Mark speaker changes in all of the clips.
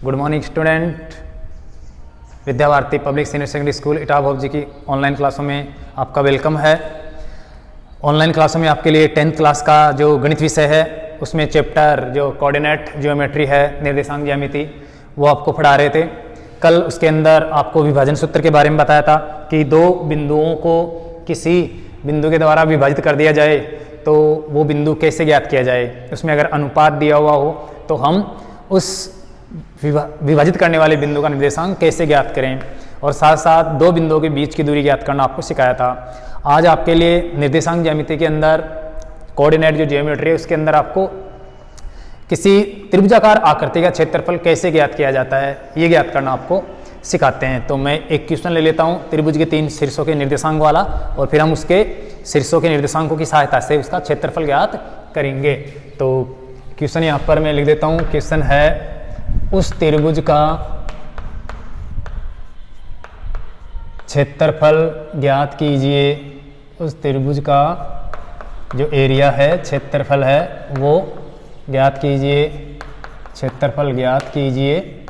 Speaker 1: Good morning student. Vidya Bharati public senior secondary school Etawah Bhopal की online क्लासों में आपका वेलकम है। ऑनलाइन क्लासों में आपके लिए 10th क्लास का जो गणित विषय है उसमें चैप्टर जो कोऑर्डिनेट ज्योमेट्री है, निर्देशांक ज्यामिति, वो आपको पढ़ा रहे थे। कल उसके अंदर आपको विभाजन सूत्र के बारे में बताया था कि दो बिंदुओं को किसी बिंदु के द्वारा विभाजित कर दिया जाए तो वो बिंदु कैसे ज्ञात किया जाए। उसमें अगर अनुपात दिया हुआ हो तो हम उस विभाजित करने वाले बिंदु का निर्देशांक कैसे ज्ञात करें, और साथ साथ दो बिंदुओं के बीच की दूरी ज्ञात करना आपको सिखाया था। आज आपके लिए निर्देशांक ज्यामिति के अंदर कोऑर्डिनेट जो ज्योमेट्री है उसके अंदर आपको किसी त्रिभुजाकार आकृति का क्षेत्रफल कैसे ज्ञात किया जाता है ये ज्ञात करना आपको सिखाते हैं। तो मैं एक क्वेश्चन ले लेता हूँ त्रिभुज के 3 शीर्षों के निर्देशांक वाला, और फिर हम उसके शीर्षों के निर्देशांकों की सहायता से उसका क्षेत्रफल ज्ञात करेंगे। तो क्वेश्चन यहाँ पर मैं लिख देता हूँ। क्वेश्चन है उस त्रिभुज का क्षेत्रफल ज्ञात कीजिए। उस त्रिभुज का जो एरिया है, क्षेत्रफल है, वो ज्ञात कीजिए, क्षेत्रफल ज्ञात कीजिए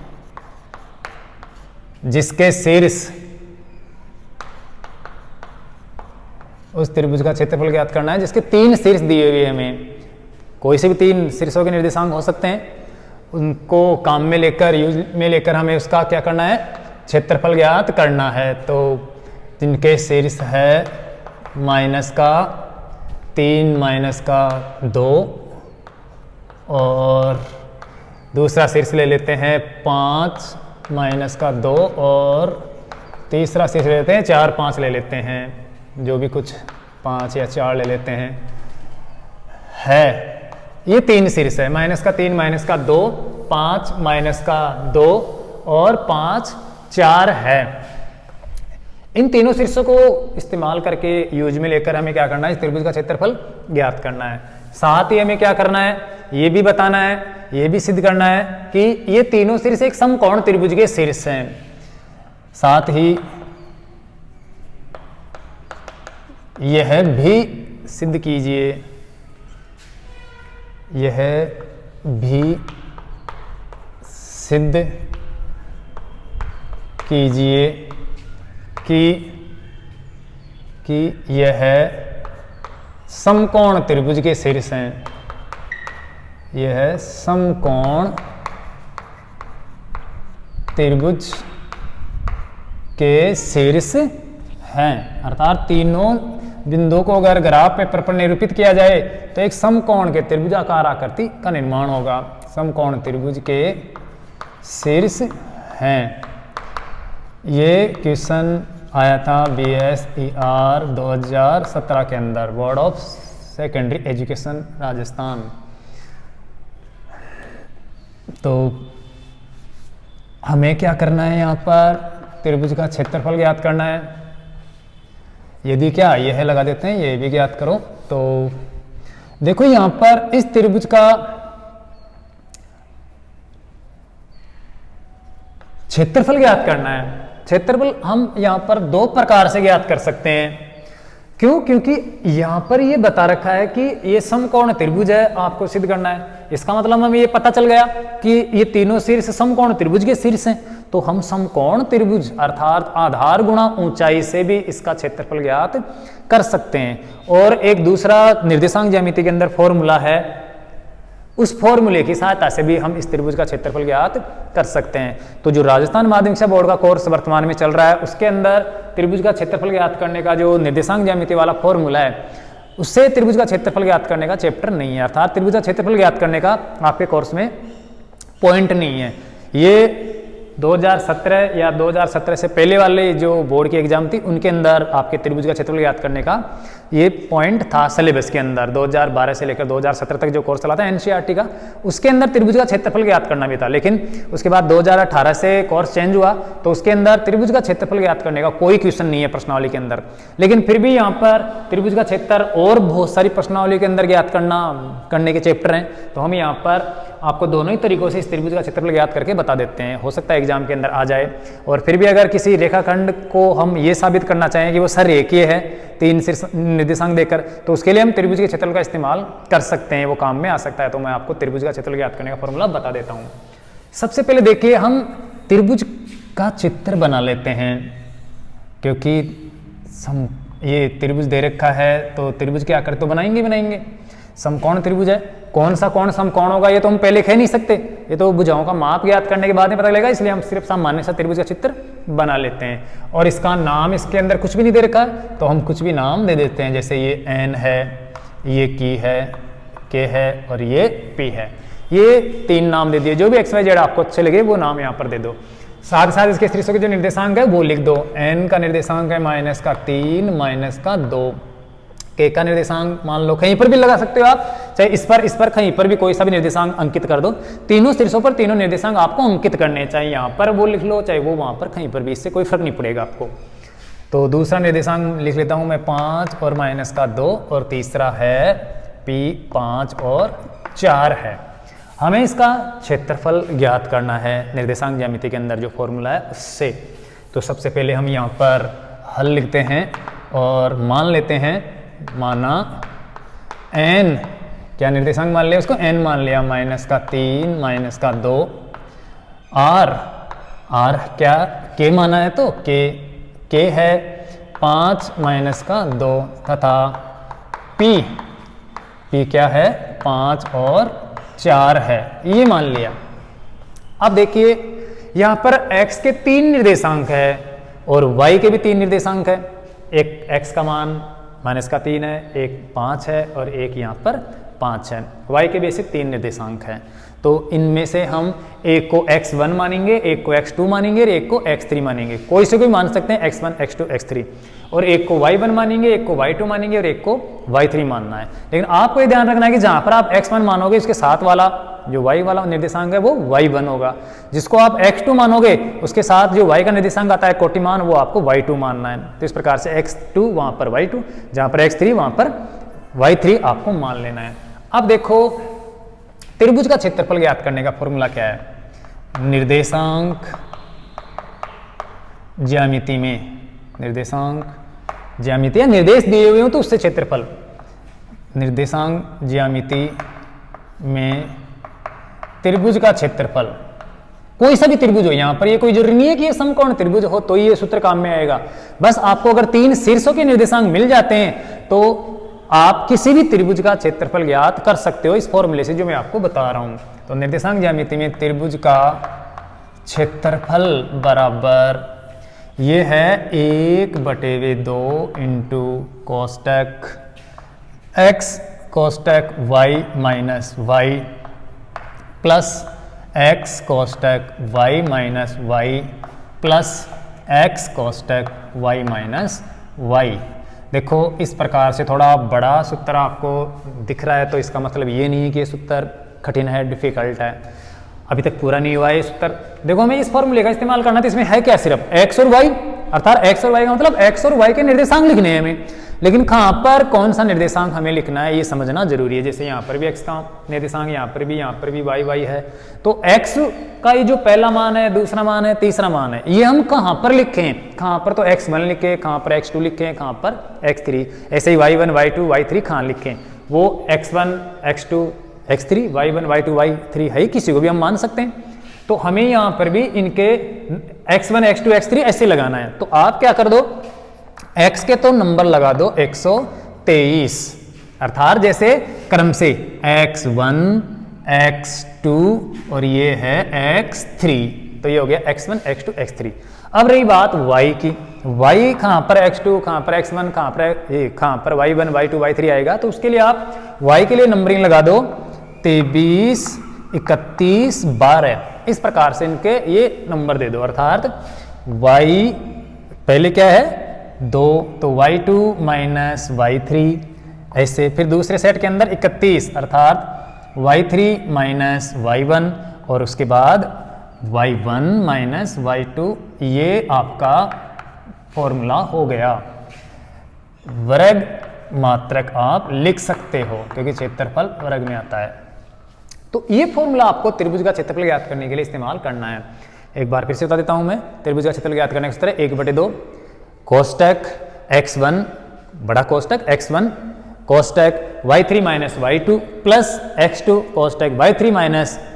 Speaker 1: जिसके शीर्ष, उस त्रिभुज का क्षेत्रफल ज्ञात करना है जिसके 3 शीर्ष दिए हुए हमें। कोई से भी 3 शीर्षों के निर्देशांक हो सकते हैं, उनको काम में लेकर, यूज में लेकर हमें उसका क्या करना है, क्षेत्रफल ज्ञात करना है। तो जिनके शीर्ष है -3 -2, और दूसरा शीर्ष ले लेते हैं 5 -2, और तीसरा शीर्ष ले लेते हैं 4 5 ले लेते हैं, जो भी कुछ 5 या 4 ले लेते हैं। है ये 3 शीर्ष है, -3 -2, 5 -2 और 5 4 है। इन तीनों शीर्षों को इस्तेमाल करके यूज में लेकर हमें क्या करना है, इस त्रिभुज का क्षेत्रफल ज्ञात करना है। साथ ही हमें क्या करना है, ये भी बताना है, ये भी सिद्ध करना है कि ये तीनों शीर्ष एक समकोण त्रिभुज के शीर्ष हैं। साथ ही यह भी सिद्ध कीजिए, यह भी सिद्ध कीजिए कि यह समकोण त्रिभुज के शीर्ष हैं। यह समकोण त्रिभुज के शीर्ष हैं। अर्थात तीनों बिंदुओं को अगर ग्राफ पेपर पर निरूपित किया जाए तो एक समकोण के त्रिभुजाकार आकृति का निर्माण होगा। समकोण त्रिभुज के शीर्ष हैं। ये क्वेश्चन आया था BSER 2017 के अंदर, board of secondary education Rajasthan. तो हमें क्या करना है, यहाँ पर त्रिभुज का क्षेत्रफल ज्ञात करना है। यदि क्या यह लगा देते हैं, ये भी ज्ञात करो। तो देखो यहाँ पर इस त्रिभुज का क्षेत्रफल ज्ञात करना है। क्षेत्रफल हम यहाँ पर 2 प्रकार से ज्ञात कर सकते हैं। क्यों? क्योंकि यहाँ पर ये बता रखा है कि ये समकोण त्रिभुज है, आपको सिद्ध करना है। इसका मतलब हमें ये पता चल गया कि ये तीनों शीर्ष समकोण त्रिभुज के शीर्ष हैं। तो हम समकोण त्रिभुज अर्थात आधार गुणा ऊंचाई से भी इसका क्षेत्रफल ज्ञात कर सकते हैं। और एक दूसरा निर्देशांक ज्यामिति के अंदर फॉर्मूला है, उस फॉर्मूले की सहायता से भी हम इस त्रिभुज का क्षेत्रफल ज्ञात कर सकते हैं। तो जो राजस्थान माध्यमिक शिक्षा बोर्ड का कोर्स वर्तमान में चल रहा है उसके अंदर त्रिभुज का क्षेत्रफल ज्ञात करने का जो निर्देशांक ज्यामिति वाला फॉर्मूला है, उससे त्रिभुज का क्षेत्रफल ज्ञात करने का चैप्टर नहीं है। अर्थात त्रिभुज का क्षेत्रफल ज्ञात करने का आपके कोर्स में पॉइंट नहीं है। ये 2017 या 2017 से पहले वाले जो बोर्ड की एग्जाम थी उनके अंदर आपके त्रिभुज का क्षेत्रफल ज्ञात करने का ये पॉइंट था सिलेबस के अंदर। 2012 से लेकर 2017 तक जो कोर्स चला था NCERT का, उसके अंदर त्रिभुज का क्षेत्रफल ज्ञात करना भी था। लेकिन उसके बाद 2018 से कोर्स चेंज हुआ तो उसके अंदर त्रिभुज का क्षेत्रफल ज्ञात करने का कोई क्वेश्चन नहीं है प्रश्नावली के अंदर। लेकिन फिर भी यहाँ पर त्रिभुज का क्षेत्र और बहुत सारी प्रश्नावली के अंदर ज्ञात करने के चैप्टर हैं। तो हम यहाँ पर आपको दोनों ही तरीकों से इस त्रिभुज का क्षेत्रफल ज्ञात करके बता देते हैं। हो सकता है एग्जाम के अंदर आ जाए। और फिर भी अगर किसी रेखाखंड को हम ये साबित करना चाहें कि वो सररेखीय है 3 शीर्ष निर्देशांक देकर, तो उसके लिए हम त्रिभुज के क्षेत्रफल का इस्तेमाल कर सकते हैं, वो काम में आ सकता है। तो मैं आपको त्रिभुज का क्षेत्रफल ज्ञात करने का फॉर्मूला बता देता हूँ। सबसे पहले देखिए हम त्रिभुज का चित्र बना लेते हैं, क्योंकि ये त्रिभुज दे रखा है तो त्रिभुज के आकर तो बनाएंगे। समकोण त्रिभुज है, कौन सा कोण समकोण होगा ये तो हम पहले कह नहीं सकते, ये तो भुजाओं का माप ज्ञात करने के बाद में पता लगेगा, इसलिए हम सिर्फ सामान्य सा त्रिभुज का चित्र बना लेते हैं। और इसका नाम इसके अंदर कुछ भी नहीं दे रखा है तो हम कुछ भी नाम दे देते हैं, जैसे ये एन है, ये की है, के है और ये पी है। ये 3 नाम दे दिए, जो भी एक्स वाई जेड आपको अच्छे लगे वो नाम यहाँ पर दे दो। साथ ही साथ इसके स्त्रीसों के जो निर्देशांक है वो लिख दो। एन का निर्देशांक है -3 -2। के का निर्देशांक मान लो कहीं पर भी लगा सकते हो आप, चाहे इस पर कहीं पर भी कोई सा भी निर्देशांक अंकित कर दो। तीनों शीर्षों पर तीनों निर्देशांक आपको अंकित करने, चाहे यहाँ पर वो लिख लो चाहे वो वहाँ पर कहीं पर भी, इससे कोई फर्क नहीं पड़ेगा आपको। तो दूसरा निर्देशांक लिख लेता हूँ मैं 5 और -2, और तीसरा है P 5 और 4 है। हमें इसका क्षेत्रफल ज्ञात करना है निर्देशांक ज्यामिति के अंदर जो फॉर्मूला है उससे। तो सबसे पहले हम यहाँ पर हल लिखते हैं और मान लेते हैं, माना n, क्या निर्देशांक मान लिया उसको, n मान लिया, -3 -2, r क्या k माना है तो k है 5 -2 तथा p क्या है 5 और 4 है, ये मान लिया। अब देखिए यहाँ पर x के 3 निर्देशांक है और y के भी 3 निर्देशांक है। एक x का मान -3 है, एक 5 है और एक यहाँ पर 5 है। y के भी ऐसे 3 निर्देशांक हैं, तो इनमें से हम एक को x1 मानेंगे, एक को x2 मानेंगे और एक को x3 मानेंगे। कोई से कोई मान सकते हैं x1 x2 x3, और एक को y1 मानेंगे, एक को y2 मानेंगे और एक को y3 मानना है। लेकिन आपको ये ध्यान रखना है कि जहाँ पर आप x1 मानोगे उसके साथ वाला जो y वाला निर्देशांक है वो y1 होगा, जिसको आप x2 मानोगे उसके साथ जो y का निर्देशांक आता है कोटिमान, वो आपको y2 मानना है। तो इस प्रकार से x2 वहाँ पर y2, जहाँ पर x3 वहाँ पर y3 आपको मान लेना है। अब देखो त्रिभुज का क्षेत्रफल ज्ञात करने का फॉर्मूला क्या है। निर्देशांक ज्यामिति में, निर्देशांक ज्यामिति या निर्देश दिए हुए हो तो उससे क्षेत्रफल, निर्देशांक ज्यामिति में त्रिभुज का क्षेत्रफल, कोई सा भी त्रिभुज हो, यहाँ पर ये कोई जरूरी नहीं है कि ये समकोण त्रिभुज हो तो ये सूत्र काम में आएगा। बस आपको अगर 3 शीर्षों के निर्देशांक मिल जाते हैं तो आप किसी भी त्रिभुज का क्षेत्रफल ज्ञात कर सकते हो इस फॉर्मूले से जो मैं आपको बता रहा हूं। तो निर्देशांक ज्यामिति में त्रिभुज का क्षेत्रफल बराबर ये है 1/2 इंटू कोष्टक x कोष्टक y minus y plus x कोष्टक y minus y plus x कोष्टक y माइनस y। देखो इस प्रकार से थोड़ा बड़ा सूत्र आपको दिख रहा है तो इसका मतलब ये नहीं है कि ये सूत्र कठिन है, डिफिकल्ट है, अभी तक पूरा नहीं हुआ है ये सूत्र। देखो हमें इस फॉर्मूले का इस्तेमाल करना है, तो इसमें है क्या, सिर्फ x और y, अर्थात x और y का मतलब x और y के निर्देशांक लिखने हैं हमें, लेकिन कहाँ पर कौन सा निर्देशांक हमें लिखना है ये समझना जरूरी है। जैसे यहाँ पर भी x का निर्देशांक, यहाँ पर भी y है, तो x का ये जो पहला मान है, दूसरा मान है, तीसरा मान है, ये हम कहाँ पर लिखें, कहाँ पर तो x1 लिखें, कहाँ पर x2 लिखें, कहाँ पर x3, ऐसे ही y1 y2 y3 कहाँ लिखें, वो x1 x2 x3 y1 y2 y3 है, किसी को भी हम मान सकते हैं। तो हमें यहाँ पर भी इनके x1 x2 x3 ऐसे लगाना है, तो आप क्या कर दो, x के तो नंबर लगा दो 123, अर्थात जैसे क्रम से x1 x2 और ये है x3, तो ये हो गया x1 x2 x3। अब रही बात y की, y कहाँ पर x2, कहाँ पर x1, कहाँ पर y1 y2 y3 आएगा, तो उसके लिए आप y के लिए नंबरिंग लगा दो 23 31 12, इस प्रकार से इनके ये नंबर दे दो, अर्थात y पहले क्या है 2, तो y2 माइनस y3 ऐसे, फिर दूसरे सेट के अंदर 31 अर्थात y3 माइनस y1 और उसके बाद y1 माइनस y2, ये आपका फॉर्मूला हो गया। वर्ग मात्रक आप लिख सकते हो क्योंकि क्षेत्रफल वर्ग में आता है। तो ये फॉर्मूला आपको त्रिभुज का क्षेत्रफल ज्ञात करने के लिए इस्तेमाल करना है। एक बार फिर से बता देता हूं मैं, त्रिभुज का क्षेत्रफल ज्ञात करने का सूत्र 1/2 कोष्टक x1 बड़ा कोष्टक x1 कोष्टक y3 minus y2 plus x2 कोष्टक y3 minus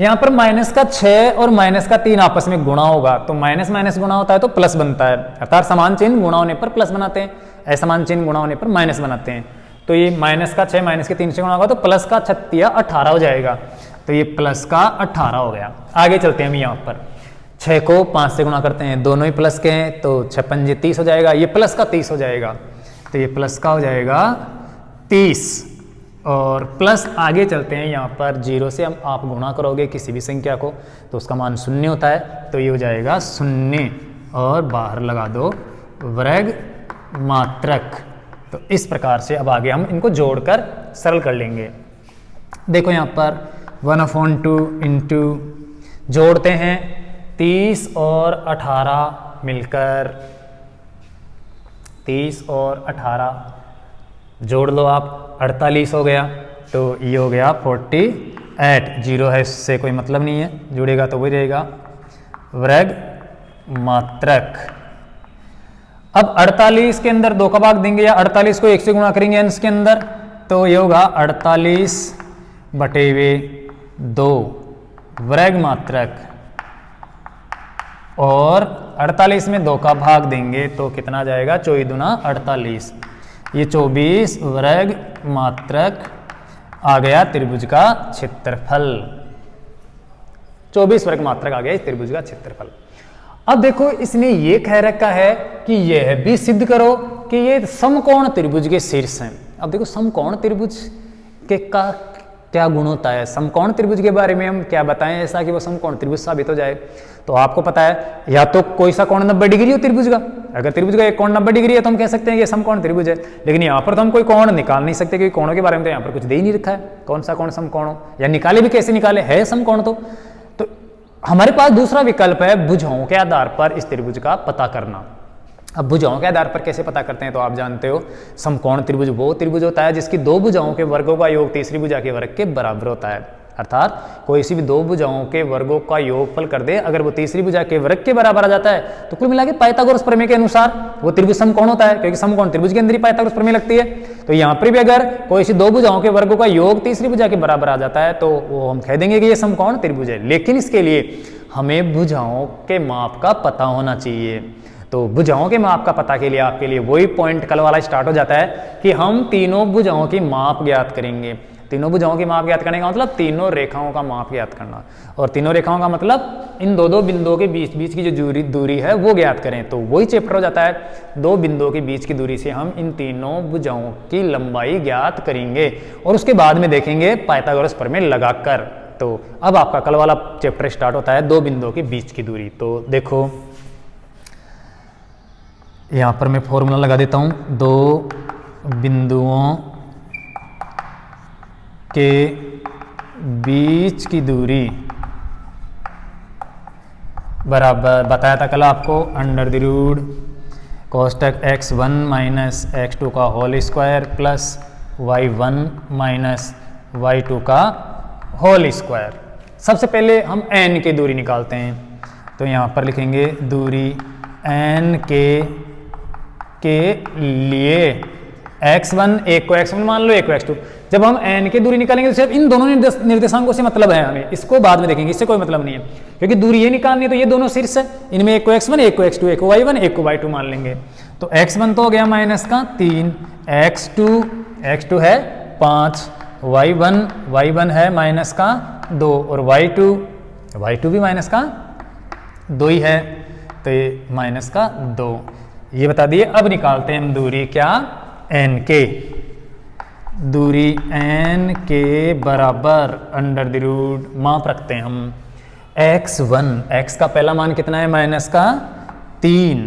Speaker 1: यहाँ पर माइनस का 6 और माइनस का 3 आपस में गुणा होगा, तो माइनस माइनस गुणा होता है तो प्लस बनता है, अर्थात समान चिन्ह गुणा होने पर प्लस बनाते हैं, असमान चिन्ह गुणा होने पर माइनस बनाते हैं। तो ये माइनस का 6 माइनस के 3 से गुणा होगा तो प्लस का 36 18 हो जाएगा, तो ये प्लस का 18 हो गया। आगे चलते हैं हम यहाँ पर 6 को 5 से गुणा करते हैं, दोनों ही प्लस के हैं, तो 6 पंजे 30 हो जाएगा, ये प्लस का 30 हो जाएगा, तो ये प्लस का हो जाएगा 30। और प्लस आगे चलते हैं, यहाँ पर 0 से हम आप गुणा करोगे किसी भी संख्या को तो उसका मान 0 होता है, तो ये हो जाएगा 0 और बाहर लगा दो वर्ग मात्रक। तो इस प्रकार से अब आगे हम इनको जोड़कर सरल कर लेंगे। देखो यहाँ पर 1/2 इंटू जोड़ते हैं 30 और 18 मिलकर 30 और 18 जोड़ लो आप, 48 हो गया, तो ये हो गया 48। 0 है इससे कोई मतलब नहीं है, जुड़ेगा तो वही रहेगा वर्ग मात्रक। अब 48 के अंदर 2 का भाग देंगे या 48 को 1 से गुणा करेंगे अंश के अंदर, तो ये होगा 48/2 वर्ग मात्रक। और 48 में 2 का भाग देंगे तो कितना जाएगा, 24 दूना 48, ये 24 वर्ग मात्रक आ गया त्रिभुज का क्षेत्रफल। 24 वर्ग मात्रक आ गया इस त्रिभुज का क्षेत्रफल। अब देखो इसने ये कह रखा है कि यह भी सिद्ध करो कि ये समकोण त्रिभुज के शीर्ष हैं। अब देखो समकोण त्रिभुज के का क्या गुण होता है, समकोण त्रिभुज के बारे में हम क्या बताएं ऐसा कि वो समकोण त्रिभुज साबित हो जाए। तो आपको पता है या तो कोई सा कोण 90 डिग्री हो त्रिभुज का, अगर त्रिभुज का एक कोण 90 डिग्री है तो हम कह सकते हैं कि समकोण त्रिभुज है, लेकिन यहाँ पर तो हम कोई कोण निकाल नहीं सकते क्योंकि कोणों के बारे में तो यहाँ पर कुछ दे ही नहीं रखा है, कौन सा कोण समकोण हो या निकाले भी कैसे निकाले, है समकोण तो हमारे पास दूसरा विकल्प है भुजाओं के आधार पर इस त्रिभुज का पता करना। अब भुजाओं के आधार पर कैसे पता करते हैं, तो आप जानते हो समकोण त्रिभुज वो त्रिभुज होता है जिसकी 2 भुजाओं के वर्गों का योग तीसरी भुजा के वर्ग के बराबर होता है, अर्थात कोई सी भी 2 भुजाओं के वर्गों का योगफल कर दे, अगर वो तीसरी भुजा के वर्ग के बराबर आ जाता है तो कुल मिला के पाइथागोरस प्रमेय के अनुसार वो त्रिभुज समकोण होता है, क्योंकि समकोण त्रिभुज के अंदर ही पाइथागोरस प्रमेय लगती है। तो यहाँ पर भी अगर कोई सी 2 भुजाओं के वर्गों का योग तीसरी भुजा के बराबर आ जाता है तो वो हम कह देंगे कि ये समकोण त्रिभुज है, लेकिन इसके लिए हमें भुजाओं के माप का पता होना चाहिए। तो भुजाओं के माप का पता के लिए आपके लिए वही पॉइंट कल वाला स्टार्ट हो जाता है कि हम तीनों भुजाओं की माप ज्ञात करेंगे। तीनों भुजाओं की माप ज्ञात करने का मतलब तीनों रेखाओं का माप ज्ञात करना, और तीनों रेखाओं का मतलब इन दो बिंदुओं के बीच की जो दूरी है वो ज्ञात करें। तो वही चैप्टर हो जाता है, 2 बिंदुओं के बीच की दूरी से हम इन तीनों भुजाओं की लंबाई ज्ञात करेंगे और उसके बाद में देखेंगे पाइथागोरस प्रमेय लगाकर। तो अब आपका कल वाला चैप्टर स्टार्ट होता है 2 बिंदुओं के बीच की दूरी। तो देखो यहां पर मैं फॉर्मूला लगा देता हूं, 2 बिंदुओं के बीच की दूरी बराबर बताया था कल आपको √ कोष्टक x1 माइनस x2 का whole square plus y1 minus y2 का होल स्क्वायर। सबसे पहले हम n की दूरी निकालते हैं, तो यहाँ पर लिखेंगे दूरी n के लिए x1 एक को x1 मान लो, एक को x2। जब हम n की दूरी निकालेंगे तो सिर्फ इन दोनों निर्देशांकों से मतलब है हमें, इसको बाद में देखेंगे, इससे कोई मतलब नहीं है क्योंकि दूरी ये निकालनी है तो ये दोनों शीर्ष है, इनमें एक को x1 एक को x2, एक को y1 एक को y2 मान लेंगे। तो x1 तो हो गया माइनस का 3, x2 है 5, y1 है माइनस का 2 और y2 भी माइनस का 2 ही है, तो ये माइनस का 2 ये बता दिए। अब निकालते हैं हम दूरी क्या n के, दूरी n के बराबर √ माप रखते हैं हम x1, x का पहला मान कितना है माइनस का 3,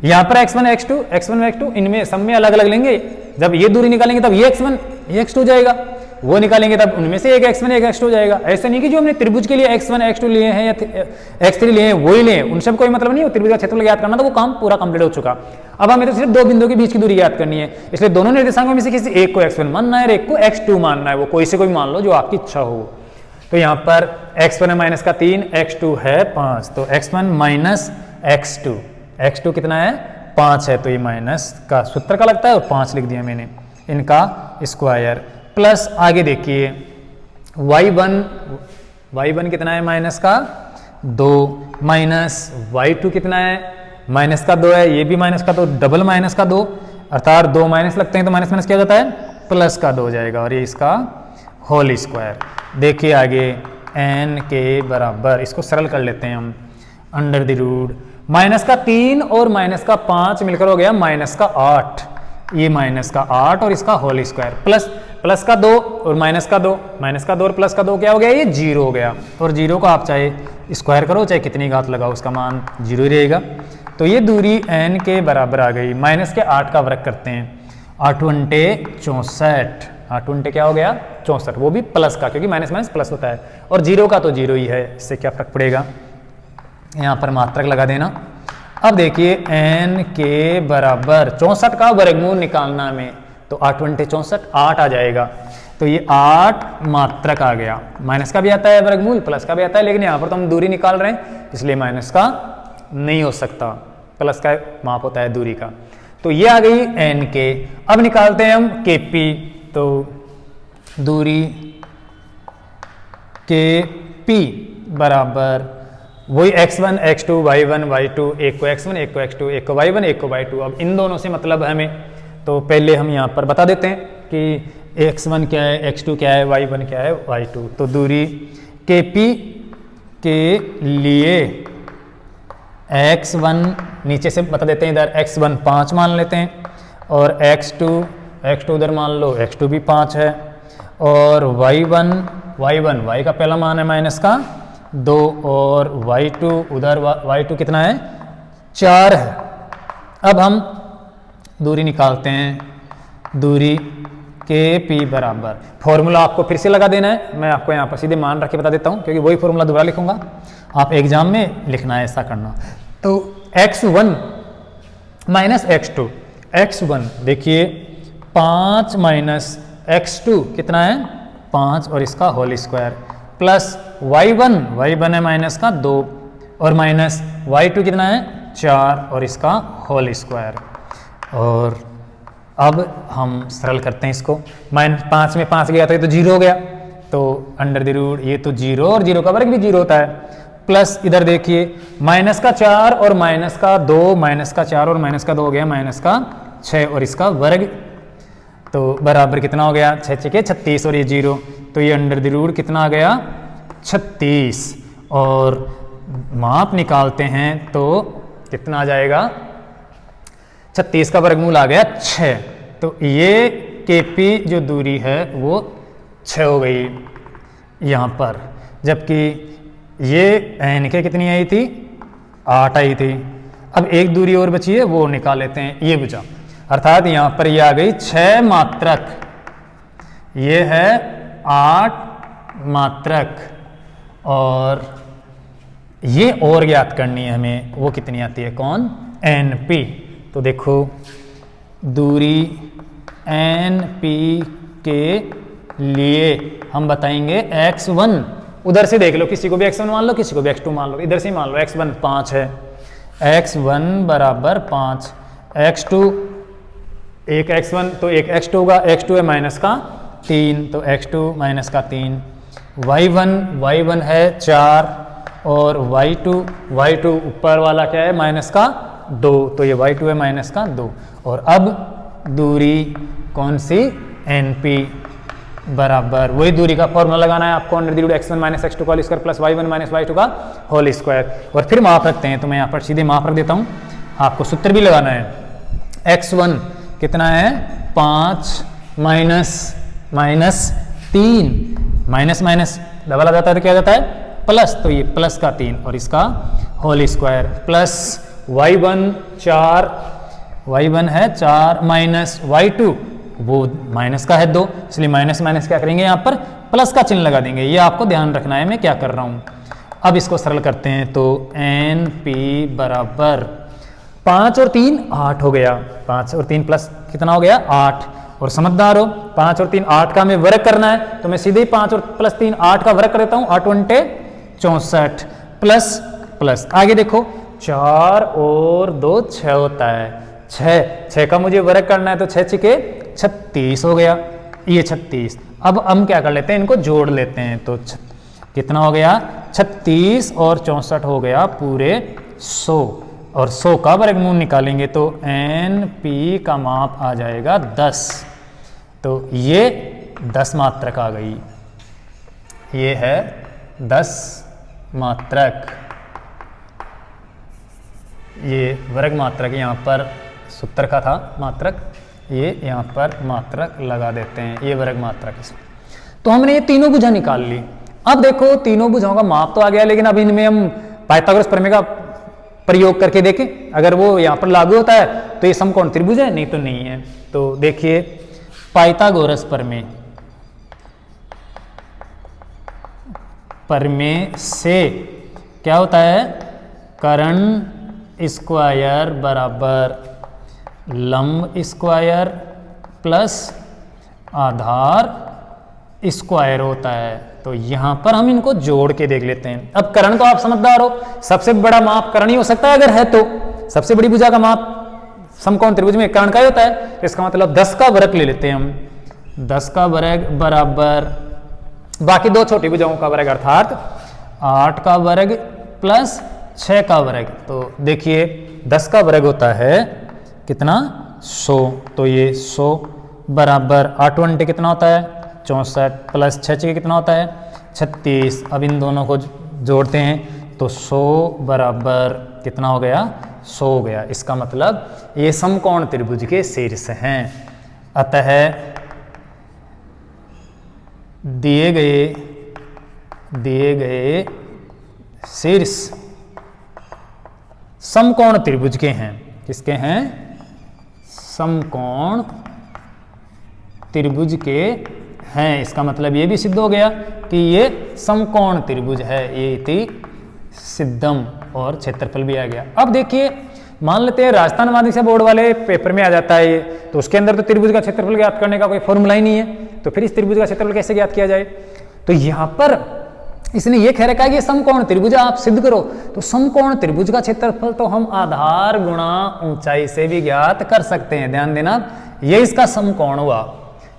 Speaker 1: यहाँ पर x1 x2 इनमें सब में अलग अलग लेंगे, जब ये दूरी निकालेंगे तब ये x1 ये x2 जाएगा, वो निकालेंगे तब उनमें से एक x1 एक x2 जाएगा। ऐसा नहीं कि जो हमने त्रिभुज के लिए x1 x2 लिए हैं या x3 लिए हैं वही लिए, उनसे कोई मतलब नहीं है। त्रिभुज का क्षेत्रफल ज्ञात करना तो वो काम पूरा कंप्लीट हो चुका। अब हमें तो सिर्फ 2 बिंदुओं के बीच की दूरी ज्ञात करनी है, इसलिए दोनों निर्देशांकों में से किसी एक को x1 मानना है और एक को x2 मानना है, वो कोई से कोई मान लो जो आपकी इच्छा हो। तो यहाँ पर x1 है माइनस का 3, x2 है 5, तो x1 माइनस x2 कितना है 5 है, तो ये माइनस का सूत्र का लगता है और 5 लिख दिया मैंने, इनका स्क्वायर प्लस आगे देखिए y1 y1 कितना है माइनस का 2 माइनस y2 कितना है माइनस का 2 है, ये भी माइनस का 2, डबल माइनस का 2, अर्थात 2 माइनस लगते हैं तो माइनस माइनस क्या होता है प्लस का 2 हो जाएगा और ये इसका होल स्क्वायर। देखिए आगे n के बराबर, इसको सरल कर लेते हैं हम, अंडर द रूट माइनस का 3 और माइनस का 5 मिलकर हो गया माइनस का 8, ये माइनस का 8 और इसका होल स्क्वायर प्लस का 2 और माइनस का 2, माइनस का 2 और प्लस का 2 क्या हो गया, ये 0 हो गया। और 0 को आप चाहे स्क्वायर करो चाहे कितनी घात लगाओ उसका मान 0 ही रहेगा। तो ये दूरी n के बराबर आ गई। माइनस के 8 का वर्ग करते हैं, 8 अंटे 64, 8 अंटे क्या हो गया 64, वो भी प्लस का क्योंकि माइनस माइनस प्लस होता है, और 0 का तो 0 ही है, इससे क्या फर्क पड़ेगा, यहाँ पर मात्रक लगा देना। अब देखिए n के बराबर 64 का वर्गमूल निकालना हमें, तो 8 अंटे 64, 8 आ जाएगा, तो ये 8 मात्रक आ गया। माइनस का भी आता है वर्गमूल, प्लस का भी आता है, लेकिन यहाँ पर तो हम दूरी निकाल रहे हैं इसलिए माइनस का नहीं हो सकता, प्लस का माप होता है दूरी का। तो ये आ गई n के। अब निकालते हैं हम kp, तो दूरी kp बराबर वही x1 x2 y1 y2, एक को x1 एक को x2, एक को y1 एक को y2। अब इन दोनों से मतलब है हमें, तो पहले हम यहाँ पर बता देते हैं कि x1 क्या है, x2 क्या है, y1 क्या है, y2। तो दूरी kp के लिए x1 नीचे से बता देते हैं, इधर x1 5 मान लेते हैं और x2 उधर मान लो, x2 भी 5 है, और y1 y का पहला मान है माइनस का 2 और y2 उधर y2 कितना है 4 है। अब हम दूरी निकालते हैं, दूरी kp बराबर, फॉर्मूला आपको फिर से लगा देना है, मैं आपको यहाँ पर सीधे मान रख के बता देता हूँ क्योंकि वही फॉर्मूला दोबारा लिखूंगा, आप एग्जाम में लिखना है ऐसा करना। तो x1 माइनस x1 देखिए 5 माइनस x2 कितना है 5 और इसका होल स्क्वायर, प्लस y1 है माइनस का 2 और माइनस y2 कितना है 4 और इसका होल स्क्वायर। और अब हम सरल करते हैं इसको, -5 में 5 गया तो ये तो 0 हो गया, तो अंडर द रूट ये तो 0 और 0 का वर्ग भी 0 होता है, प्लस इधर देखिए माइनस का 4 और माइनस का 2, माइनस का 4 और माइनस का 2 हो गया माइनस का 6 और इसका वर्ग, तो बराबर कितना हो गया 6 6 36 और ये 0, तो ये अंडर द रूट कितना आ गया 36। और माप निकालते हैं तो कितना आ जाएगा 36 का वर्गमूल आ गया 6, तो ये kp जो दूरी है वो 6 हो गई यहाँ पर, जबकि ये n के कितनी आई थी 8 आई थी। अब एक दूरी और बची है वो निकाल लेते हैं, ये बचा, अर्थात यहाँ पर ये आ गई 6 मात्रक, ये है 8 मात्रक, और ये और ज्ञात करनी है हमें, वो कितनी आती है कौन np। तो देखो दूरी np के लिए हम बताएंगे x1, उधर से देख लो, किसी को भी x1 मान लो किसी को भी x2 मान लो, इधर से मान लो x1 5 है, x1 बराबर 5, x2 एक x1 तो एक x2 होगा, x2 है माइनस का 3 तो x2 माइनस का 3, y1 है 4 और y2 ऊपर वाला क्या है माइनस का 2, तो ये y2 है माइनस का 2। और अब दूरी कौन सी np बराबर वही दूरी का फॉर्मूला लगाना है आपको, under the root x1 minus x2 का whole square plus y1 minus y2 का होल स्क्वायर, और फिर माप रखते हैं, तो मैं यहाँ पर सीधे माप रख देता हूँ, आपको सूत्र भी लगाना है। x1 कितना है 5 माइनस 3, माइनस माइनस डबल आ जाता है तो क्या आ जाता है प्लस, तो ये प्लस का 3 और इसका होल स्क्वायर, प्लस y1 है 4 माइनस y2 वो माइनस का है 2, इसलिए माइनस माइनस क्या करेंगे यहाँ पर प्लस का चिन्ह लगा देंगे, ये आपको ध्यान रखना है मैं क्या कर रहा हूँ। अब इसको सरल करते हैं, तो np बराबर 5 और 3 8 हो गया, 5 और 3 प्लस कितना हो गया 8, और समझदार हो 5 और 3 8 का हमें वर्ग करना है, तो मैं सीधे ही 5 और प्लस 3 8 का वर्ग कर देता हूँ, 8 अंटे 64 प्लस आगे देखो 4 और 2 6 होता है, 6 का मुझे वर्ग करना है, तो 6 6 36 हो गया, ये 36। अब हम क्या कर लेते हैं इनको जोड़ लेते हैं, तो कितना हो गया 36 और 64 हो गया पूरे 100 और 100 का वर्गमूल निकालेंगे तो NP का माप आ जाएगा 10। तो ये 10 मात्रक आ गई, ये है 10 मात्रक। ये वर्ग मात्रक यहाँ पर सूत्र का था मात्रक, ये यहाँ पर मात्रक लगा देते हैं, ये वर्ग मात्रक इसमें। तो हमने ये तीनों भुजा निकाल ली। अब देखो तीनों भुजाओं का माप तो आ गया, लेकिन अब इनमें हम पाइथागोरस प्रमेय का प्रयोग करके देखें, अगर वो यहाँ पर लागू होता है तो ये समकोण त्रिभुज है, नहीं तो नहीं है। तो देखिए पाइथागोरस प्रमेय, प्रमेय से क्या होता है, कर्ण स्क्वायर बराबर लंब स्क्वायर प्लस आधार स्क्वायर होता है। तो यहां पर हम इनको जोड़ के देख लेते हैं। अब कर्ण तो आप समझदार हो, सबसे बड़ा माप कर्ण ही हो सकता है, अगर है तो सबसे बड़ी भुजा का माप समकोण त्रिभुज में कर्ण का ही होता है। इसका मतलब 10 का वर्ग ले लेते हैं हम, 10 का वर्ग बराबर बाकी दो छोटी भुजाओं का वर्ग अर्थात 8 का वर्ग प्लस 6 का वर्ग। तो देखिए 10 का वर्ग होता है कितना 100, तो ये 100 बराबर 8 1 कितना होता है 64 प्लस 6 कितना होता है 36। अब इन दोनों को जोड़ते हैं तो 100 बराबर कितना हो गया 100 हो गया। इसका मतलब ये समकोण त्रिभुज के शीर्ष हैं। अतः दिए गए शीर्ष समकोण त्रिभुज के हैं। किसके हैं, समकोण त्रिभुज के हैं। इसका मतलब ये भी सिद्ध हो गया कि ये समकोण त्रिभुज है, ये इति सिद्धम, और क्षेत्रफल भी आ गया। अब देखिए मान लेते हैं राजस्थान माध्यमिक बोर्ड वाले पेपर में आ जाता है ये, तो उसके अंदर तो त्रिभुज का क्षेत्रफल ज्ञात करने का कोई फॉर्मूला ही नहीं है, तो फिर इस त्रिभुज का क्षेत्रफल कैसे ज्ञात किया जाए। तो यहां पर इसने ये कह रखा है कि समकोण त्रिभुज आप सिद्ध करो, तो समकोण त्रिभुज का क्षेत्रफल तो हम आधार गुणा ऊंचाई से भी ज्ञात कर सकते हैं। ध्यान देना, ये इसका समकोण हुआ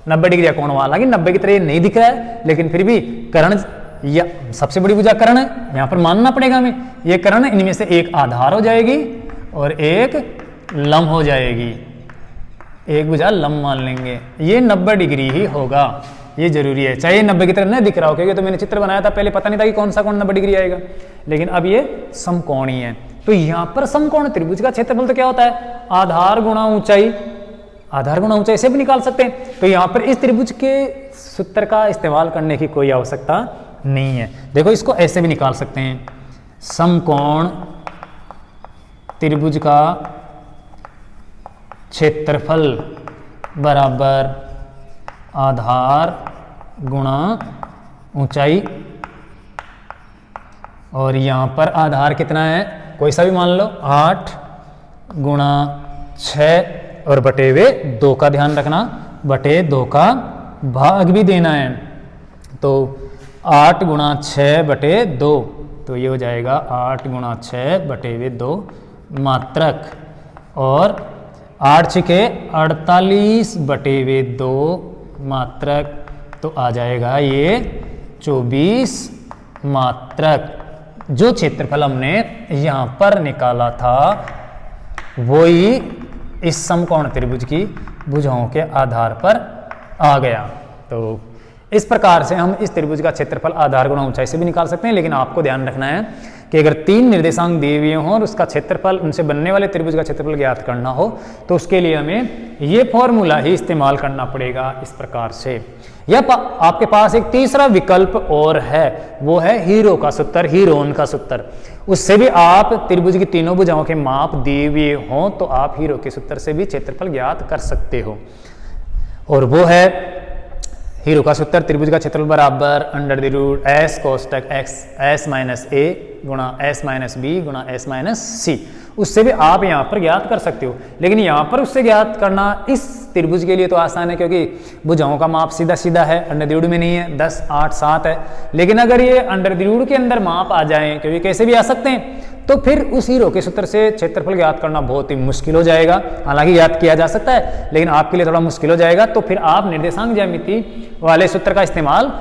Speaker 1: 90 डिग्री कोण हुआ। हालांकि 90 की तरह ये नहीं दिख रहा है, लेकिन फिर भी कर्ण या सबसे बड़ी भुजा कर्ण है, यहां पर मानना पड़ेगा हमें। ये कर्ण इनमें से एक आधार हो जाएगी और एक लंब हो जाएगी, एक भुजा लंब मान लेंगे। ये 90 डिग्री ही होगा, ये जरूरी है, चाहे 90 की तरह नहीं दिख रहा हो, क्योंकि तो मैंने चित्र बनाया था पहले पता नहीं था कि कौन सा कोण 90 डिग्री आएगा, लेकिन अब ये समकोणी है। तो यहां पर समकोण त्रिभुज का क्षेत्रफल तो क्या होता है, आधार गुणा ऊंचाई, आधार गुणा ऊंचाई से भी निकाल सकते हैं। तो यहां पर इस त्रिभुज के सूत्र का इस्तेमाल करने की कोई आवश्यकता नहीं है। देखो इसको ऐसे भी निकाल सकते हैं, समकोण त्रिभुज का क्षेत्रफल बराबर आधार गुणा ऊंचाई, और यहां पर आधार कितना है, कोई सा भी मान लो, 8 गुणा 6 और बटे हुए 2 का ध्यान रखना, बटे 2 का भाग भी देना है। तो 8 गुणा 6 बटे 2, तो ये हो जाएगा 8 गुणा 6 बटे हुए 2 मात्रक, और 8 छके 48 बटे हुए 2 मात्रक, तो आ जाएगा ये 24 मात्रक। जो क्षेत्रफल हमने यहां पर निकाला था वही इस समकोण त्रिभुज की भुजाओं के आधार पर आ गया। तो इस प्रकार से हम इस त्रिभुज का क्षेत्रफल आधार गुणा ऊंचाई से भी निकाल सकते हैं, लेकिन आपको ध्यान रखना है कि अगर 3 निर्देशांक दिए हुए हों और उसका क्षेत्रफल, उनसे बनने वाले त्रिभुज का क्षेत्रफल ज्ञात करना हो, तो उसके लिए हमें ये फॉर्मूला ही इस्तेमाल करना पड़ेगा इस प्रकार से। या आपके पास एक तीसरा विकल्प और है, वो है हीरो का सूत्र, हीरोन का सूत्र। उससे भी आप त्रिभुज की तीनों भुजाओं के माप दिए हुए हों तो आप हीरो के सूत्र से भी क्षेत्रफल ज्ञात कर सकते हो, और वो है हीरो का सूत्र, त्रिभुज का क्षेत्रफल बराबर अंडर द रूट एस कोष्टक एक्स एस माइनस ए गुणा एस माइनस बी गुणा एस माइनस सी। उससे भी आप यहाँ पर ज्ञात कर सकते हो, लेकिन यहाँ पर उससे ज्ञात करना इस त्रिभुज के लिए तो आसान है, क्योंकि भुजाओं का माप सीधा सीधा है, अंडर द रूट में नहीं है, 10 8 7 है। लेकिन अगर ये अंडर द रूट के अंदर माप आ जाए, क्योंकि कैसे भी आ सकते हैं, तो फिर उस हीरो के सूत्र से क्षेत्रफल ज्ञात करना बहुत ही मुश्किल हो जाएगा। हालांकि ज्ञात किया जा सकता है, लेकिन आपके लिए थोड़ा मुश्किल हो जाएगा। तो फिर आप निर्देशांक ज्यामिति वाले सूत्र का इस्तेमाल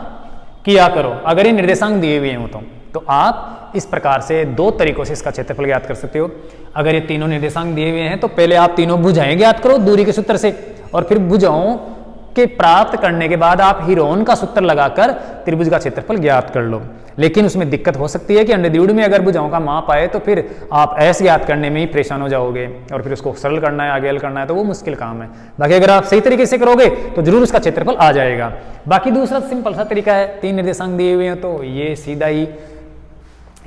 Speaker 1: किया करो अगर ये निर्देशांक दिए हुए हों तो आप इस प्रकार से दो तरीकों से इसका क्षेत्रफल ज्ञात कर सकते हो। अगर ये तीनों निर्देशांक दिए हुए हैं तो पहले आप तीनों भुजाएं ज्ञात करो दूरी के सूत्र से, और फिर भुजाओं के प्राप्त करने के बाद आप हीरोन का सूत्र लगाकर त्रिभुज का क्षेत्रफल ज्ञात कर लो। लेकिन उसमें दिक्कत हो सकती है कि अंडरड्यूड में अगर भुजाओं का माप आए तो फिर आप ऐसे ज्ञात करने में ही परेशान हो जाओगे और फिर उसको सरल करना है, आगे हल करना है, तो वो मुश्किल काम है। बाकी अगर आप सही तरीके से करोगे तो जरूर उसका क्षेत्रफल आ जाएगा। बाकी दूसरा सिंपल सा तरीका है, तीन निर्देशांक दिए हुए हैं तो ये सीधा ही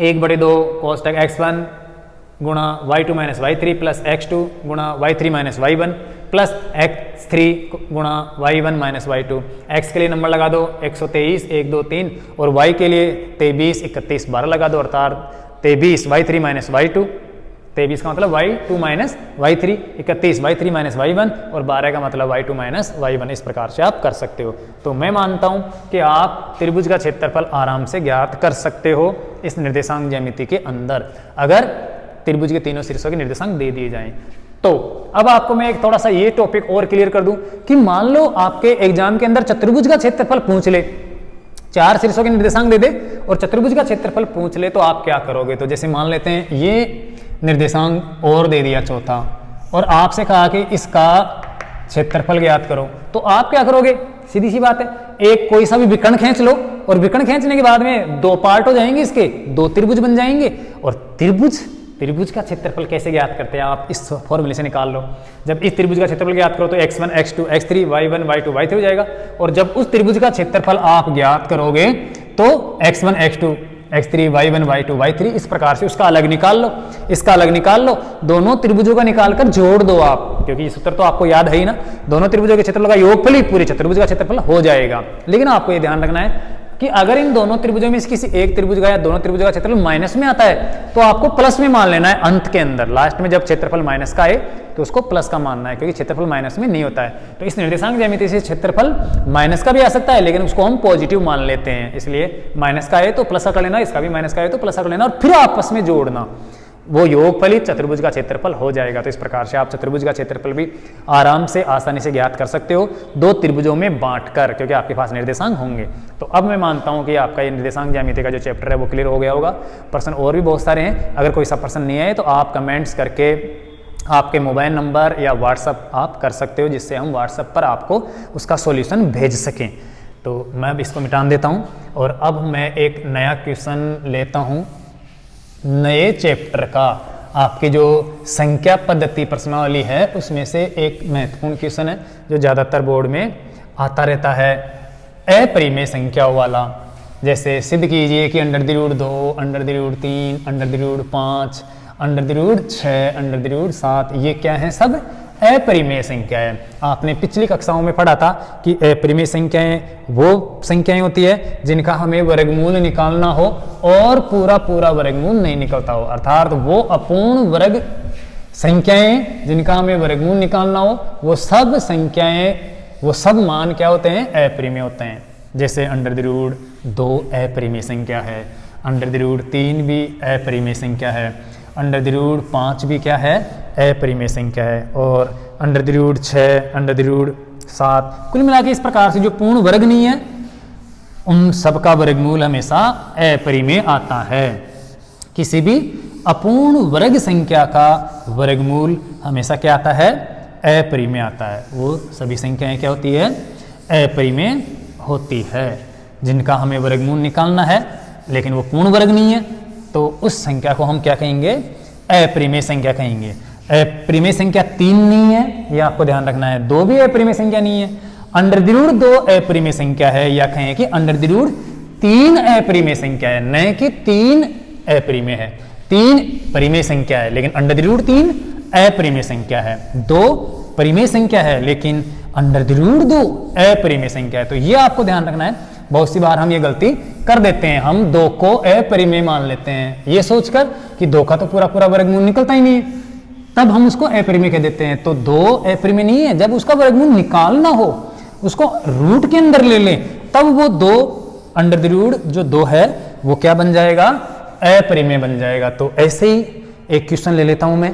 Speaker 1: 1/2 cos x1 गुणा y2 minus y3 plus x2 गुणा y3 minus y1 plus x3 गुणा y1 माइनस y2। x के लिए नंबर लगा दो 123 1 2 3 और y के लिए 23 31 12 लगा दो, अर्थात 23 y3 माइनस y2, 23 का मतलब y2 minus y3, 31 y3 minus y1 और 12 का मतलब y2 माइनस y1। इस प्रकार से आप कर सकते हो। तो मैं मानता हूं कि आप त्रिभुज का क्षेत्रफल आराम से ज्ञात कर सकते हो इस निर्देशांक ज्यामिति के अंदर, अगर त्रिभुज के तीनों शीर्षों के निर्देशांक दे दिए जाएं। तो अब आपको मैं एक थोड़ा सा ये टॉपिक और क्लियर कर दूं कि मान लो आपके एग्जाम के अंदर चतुर्भुज का क्षेत्रफल पूछ ले, 4 शीर्षों के निर्देशांक दे दे और चतुर्भुज का क्षेत्रफल पूछ ले, तो आप क्या करोगे। तो जैसे मान लेते हैं ये निर्देशांक और दे दिया चौथा और आपसे कहा कि इसका क्षेत्रफल ज्ञात करो, तो आप क्या करोगे। सीधी सी बात है, एक कोई सा भी विकर्ण खींच लो और विकर्ण खींचने के बाद में दो पार्ट हो जाएंगे, इसके दो त्रिभुज बन जाएंगे। और त्रिभुज का क्षेत्रफल कैसे ज्ञात करते हैं, आप इस फॉर्मूले से निकाल लो। जब इस त्रिभुज का क्षेत्रफल ज्ञात करो तो x1 x2 x3 y1 y2 y3 हो जाएगा। और जब उस त्रिभुज का क्षेत्रफल आप ज्ञात करोगे तो x1 x2 x3 y1 y2 y3 इस प्रकार से उसका अलग निकाल लो, इसका अलग निकाल लो, दोनों त्रिभुजों का निकालकर जोड़ दो आप, क्योंकि ये सूत्र तो आपको याद है ही ना। दोनों त्रिभुजों के क्षेत्रफल का योगफल ही पूरे चतुर्भुज का क्षेत्रफल हो जाएगा। लेकिन आपको ये ध्यान रखना है कि अगर इन दोनों त्रिभुजों में से किसी एक त्रिभुज का या दोनों त्रिभुजों का क्षेत्रफल माइनस में आता है तो आपको प्लस में मान लेना है। अंत के अंदर लास्ट में जब क्षेत्रफल माइनस का आए तो उसको प्लस का मानना है, क्योंकि क्षेत्रफल माइनस में नहीं होता है। तो इस निर्देशांक ज्यामिति से क्षेत्रफल माइनस का भी आ सकता है, लेकिन उसको हम पॉजिटिव मान लेते हैं, इसलिए माइनस का आए तो प्लस का कर लेना, इसका भी माइनस का आए तो प्लस का कर लेना और फिर आपस में जोड़ना, वो योगफल ही चतुर्भुज का क्षेत्रफल हो जाएगा। तो इस प्रकार से आप चतुर्भुज का क्षेत्रफल भी आराम से आसानी से ज्ञात कर सकते हो दो त्रिभुजों में बांटकर, क्योंकि आपके पास निर्देशांक होंगे। तो अब मैं मानता हूं कि आपका ये निर्देशांक ज्यामिति का जो चैप्टर है वो क्लियर हो गया होगा। प्रश्न और भी बहुत सारे हैं, अगर कोई सा प्रश्न नहीं आए तो आप कमेंट्स करके आपके मोबाइल नंबर या व्हाट्सअप आप कर सकते हो, जिससे हम व्हाट्सअप पर आपको उसका सॉल्यूशन भेज सकें। तो मैं अब इसको मिटा देता हूँ और अब मैं एक नया क्वेश्चन लेता हूँ नए चैप्टर का। आपकी जो संख्या पद्धति प्रश्नावली है उसमें से एक महत्वपूर्ण क्वेश्चन है जो ज़्यादातर बोर्ड में आता रहता है, अपरिमेय संख्याओं वाला। जैसे सिद्ध कीजिए कि √2, √3, √5, √6, √7 ये क्या है, सब अपरिमेय संख्या है। आपने पिछली कक्षाओं में पढ़ा था कि अपरिमेय संख्याएं वो संख्याएं होती है जिनका हमें वर्गमूल निकालना हो और पूरा पूरा वर्गमूल नहीं निकलता हो, अर्थात वो अपूर्ण वर्ग संख्याएं जिनका हमें वर्गमूल निकालना हो, वो सब संख्याएं, वो सब मान क्या होते हैं, अपरिमेय होते हैं। जैसे √2 अपरिमेय संख्या है, √3 भी अपरिमेय संख्या है, √5 भी क्या है, अपरिमेय संख्या है, और √6, √7 कुल मिला के इस प्रकार से जो पूर्ण वर्ग नहीं है उन सब का वर्गमूल हमेशा अपरिमेय आता है। किसी भी अपूर्ण वर्ग संख्या का वर्गमूल हमेशा क्या आता है, अपरिमेय आता है। वो सभी संख्याएं क्या होती है, अपरिमेय होती है। जिनका हमें वर्गमूल निकालना है लेकिन वो पूर्ण वर्ग नहीं है तो उस संख्या को हम क्या कहेंगे, अपरिमेय संख्या कहेंगे। अपरिमेय संख्या 3 नहीं है, यह आपको ध्यान रखना है। 2 भी अपरिमेय संख्या नहीं है। √2 अपरिमेय संख्या है, या कहें कि √3 अपरिमेय संख्या है, न कि 3 अपरिमेय है। 3 परिमेय संख्या है लेकिन √3 अपरिमेय संख्या है। 2 परिमेय संख्या है लेकिन √2 अपरिमेय संख्या है। तो ये आपको ध्यान रखना है। बहुत सी बार हम ये गलती कर देते हैं, हम 2 को अपरिमेय मान लेते हैं ये सोचकर कि 2 का तो पूरा पूरा वर्गमूल निकलता ही नहीं है, तब हम उसको अपरिमेय कह देते हैं। तो 2 अपरिमेय नहीं है, जब उसका वर्गमूल निकालना हो, उसको रूट के अंदर ले लें, तब वो 2 √2 जो 2 है वो क्या बन जाएगा, अपरिमेय बन जाएगा। तो ऐसे ही एक क्वेश्चन ले लेता हूं मैं,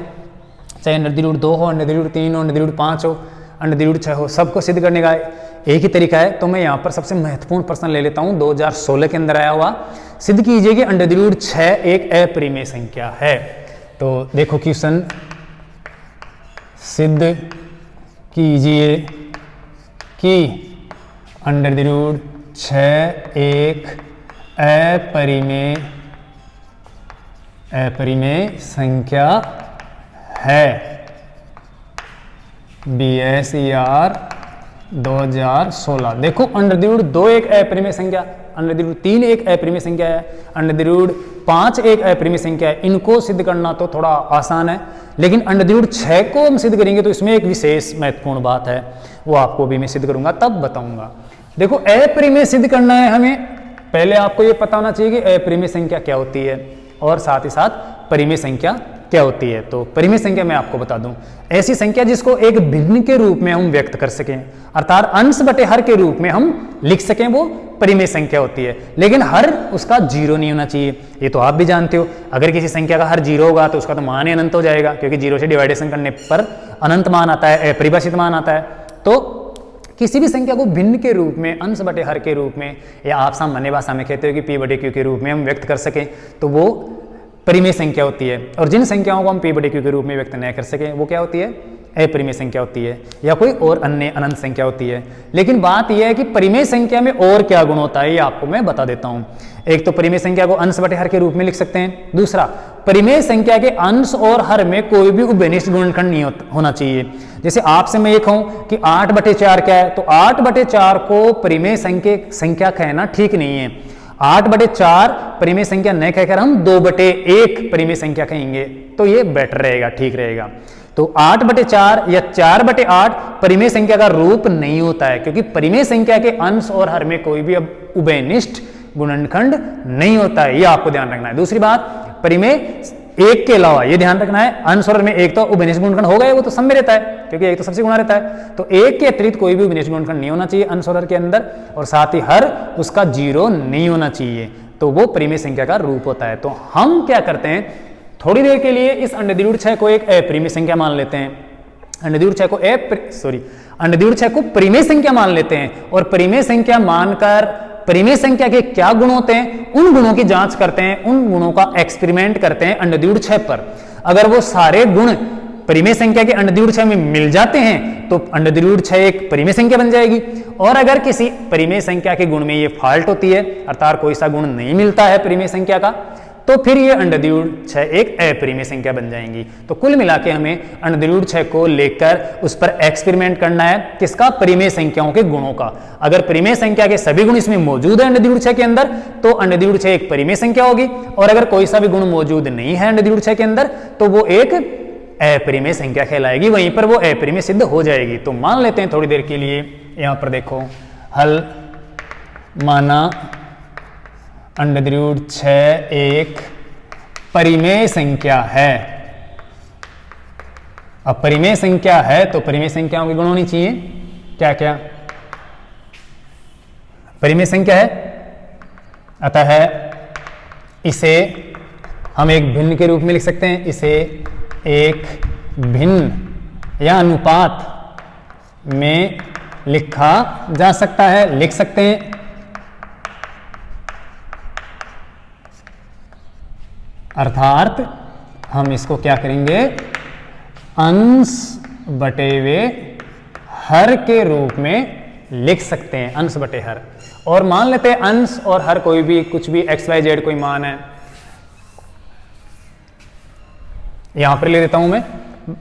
Speaker 1: चाहे √2 हो, √3 हो, √5 हो, अंडर द रूट 6 हो, सबको सिद्ध करने का एक ही तरीका है। तो मैं यहाँ पर सबसे महत्वपूर्ण प्रश्न ले लेता हूँ 2016 के अंदर आया हुआ। सिद्ध कीजिए कि अंडर द रूट 6 एक अपरिमेय संख्या है। तो देखो क्वेश्चन, सिद्ध कीजिए कि अंडर द रूट 6 एक अपरिमेय संख्या है। BSER 2016। देखो अंडर द रूट 2 एक अपरिमेय संख्या, अंडर द रूट 3 एक अपरिमेय संख्या है, अंडर द रूट 5 एक अपरिमेय संख्या है। इनको सिद्ध करना तो थोड़ा आसान है, लेकिन अंडर द रूट 6 को हम सिद्ध करेंगे तो इसमें एक विशेष महत्वपूर्ण बात है, वो आपको भी मैं सिद्ध करूंगा तब बताऊंगा। देखो अपरिमेय सिद्ध करना है हमें, पहले आपको ये पता होना चाहिए कि अपरिमेय संख्या क्या होती है और साथ ही साथ परिमेय संख्या क्या होती है। तो परिमेय संख्या मैं आपको बता दूं, ऐसी संख्या जिसको एक भिन्न के रूप में हम व्यक्त कर सकें, अर्थात अंश बटे हर के रूप में हम लिख सकें, वो परिमेय संख्या होती है। लेकिन हर उसका 0 नहीं होना चाहिए, ये तो आप भी जानते हो। अगर किसी संख्या का हर 0 होगा तो उसका तो मान ही अनंत हो जाएगा, क्योंकि 0 से डिवाइडेशन करने पर अनंत मान आता है, अपरिभाषित मान आता है। तो किसी भी संख्या को भिन्न के रूप में, अंश बटे हर के रूप में, या आप सामान्य भाषा में कहते हो कि P बटे Q के रूप में हम व्यक्त कर सकें, तो वो परिमेय संख्या होती है। और जिन संख्याओं को हम P बटे Q के रूप में व्यक्त न कर सकें, वो क्या होती है? अपरिमेय संख्या होती है, या कोई और अन्य अनंत संख्या होती है। लेकिन बात यह है कि परिमेय संख्या में और क्या गुण होता है, ये आपको मैं बता देता हूं। एक तो परिमेय संख्या को अंश बटे हर के रूप में लिख सकते हैं। दूसरा, परिमेय संख्या के अंश और हर में कोई भी उभयनिष्ठ गुणनखंड नहीं होना चाहिए। जैसे आपसे मैं ये कहूं कि 8 बटे 4 क्या है, तो 8 बटे 4 को परिमेय संख्या कहना ठीक नहीं है। 8 बटे 4 परिमेय संख्या न कहकर हम 2 बटे 1 परिमेय संख्या कहेंगे, तो ये बेटर रहेगा, ठीक रहेगा। तो 8 बटे 4 या 4 बटे 8 परिमेय संख्या का रूप नहीं होता है, क्योंकि परिमेय संख्या के अंश और हर में कोई भी उभयनिष्ठ गुणनखंड नहीं होता है, ये आपको ध्यान रखना है। दूसरी बात, परिमेय एक के अलावा ये ध्यान रखना है, अंश और हर में एक तो उभयनिष्ठ गुणनखंड हो गए, वो तो सब में रहता है, क्योंकि एक तो सबसे गुणा रहता है। तो एक के अतिरिक्त कोई भी उभयनिष्ठ गुणनखंड नहीं होना चाहिए अंश और हर के अंदर, और साथ ही हर उसका 0 नहीं होना चाहिए, तो वो परिमेय संख्या का रूप होता है। तो हम क्या करते हैं, थोड़ी देर के लिए इस अंडर द रूट 6 को एक अपरिमेय संख्या मान लेते हैं। अंडर द रूट 6 को अंडर द रूट 6 को परिमेय संख्या मान लेते हैं, और परिमेय संख्या मानकर परिमेय संख्या के क्या गुण होते हैं, उन गुणों की जांच करते हैं, उन गुणों का एक्सपेरिमेंट करते हैं अंडर द रूट 6 पर। अगर वो सारे गुण परिमेय संख्या के अंडर द रूट 6 में मिल जाते हैं तो अंडर द रूट 6 एक परिमेय संख्या बन जाएगी। और अगर किसी परिमेय संख्या के गुण में ये फॉल्ट होती है, अर्थात कोई सा गुण नहीं मिलता है परिमेय संख्या का, तो फिर ये अंडर द रूट 6 एक अपरिमेय संख्या बन जाएंगी। तो कुल मिला के हमें अंडर द रूट 6 को लेकर उस पर एक्सपेरिमेंट करना है, किसका? परिमेय संख्याओं के गुणों का। अगर परिमेय संख्या के सभी गुण इसमें मौजूद है अंडर द रूट 6 के अंदर, तो अंडर द रूट 6 एक परिमेय संख्या होगी, और अगर कोई सा भी गुण मौजूद नहीं है अंडर द रूट 6 के अंदर, तो वो एक अपरिमेय संख्या कहलाएगी, वहीं पर वो अपरिमेय सिद्ध हो जाएगी। तो मान लेते हैं थोड़ी देर के लिए, यहां पर देखो, हल माना अंडर द रूट 6 एक परिमेय संख्या है। अब परिमेय संख्या है तो परिमेय संख्याओं के गुण होनी चाहिए, क्या क्या? परिमेय संख्या है, अतः इसे हम एक भिन्न के रूप में लिख सकते हैं, इसे एक भिन्न या अनुपात में लिखा जा सकता है, लिख सकते हैं। अर्थात हम इसको क्या करेंगे, अंश बटेवे हर के रूप में लिख सकते हैं, अंश बटे हर। और मान लेते हैं अंश और हर कोई भी, कुछ भी x y z कोई मान है, यहां पर ले लेता हूं मैं,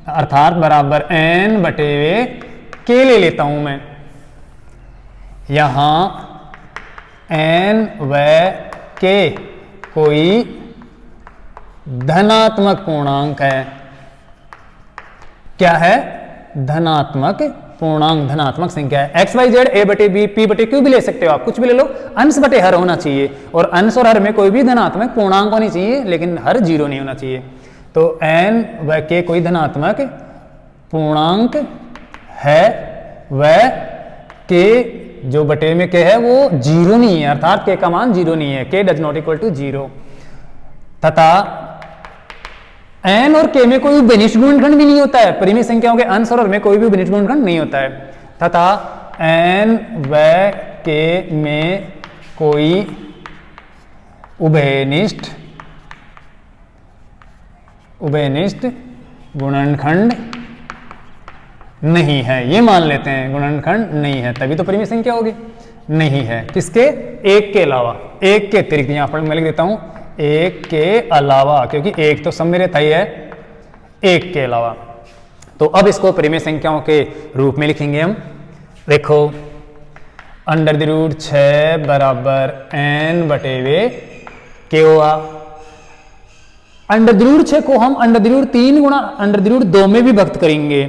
Speaker 1: अर्थात बराबर n बटेवे k ले लेता हूं मैं। यहां n व k कोई धनात्मक पूर्णांक है। क्या है? धनात्मक पूर्णांक, धनात्मक संख्या है। x y z a बटे b p बटे q भी ले सकते हो आप, कुछ भी ले लो, अंश बटे हर होना चाहिए, और अंश और हर में कोई भी धनात्मक पूर्णांक होनी चाहिए, लेकिन हर 0 नहीं होना चाहिए। तो n व k कोई धनात्मक पूर्णांक है, व k जो बटे में k है वो 0 नहीं है, अर्थात k का मान 0 नहीं है, k does not equal to 0। तथा एन और के में कोई उभयनिष्ठ गुणनखंड भी नहीं होता है, परिमेय संख्याओं के अंश और में कोई भी उभयनिष्ठ गुणनखंड नहीं होता है, तथा एन व के में कोई उभयनिष्ठ गुणनखंड नहीं है, ये मान लेते हैं गुणनखंड नहीं है, तभी तो परिमेय संख्या होगी। नहीं है किसके? एक के अलावा, एक के अतिरिक्त, यहां पर मैं लिख देता हूं एक के अलावा, क्योंकि एक तो सब मेरे था ही है, एक के अलावा। तो अब इसको परिमेय संख्याओं के रूप में लिखेंगे हम। देखो अंडर द रूट 6 बराबर n बटे वे के हुआ। अंडर द रूट 6 को हम अंडर द रूट 3 गुणा अंडर द रूट 2 में भी विभक्त करेंगे।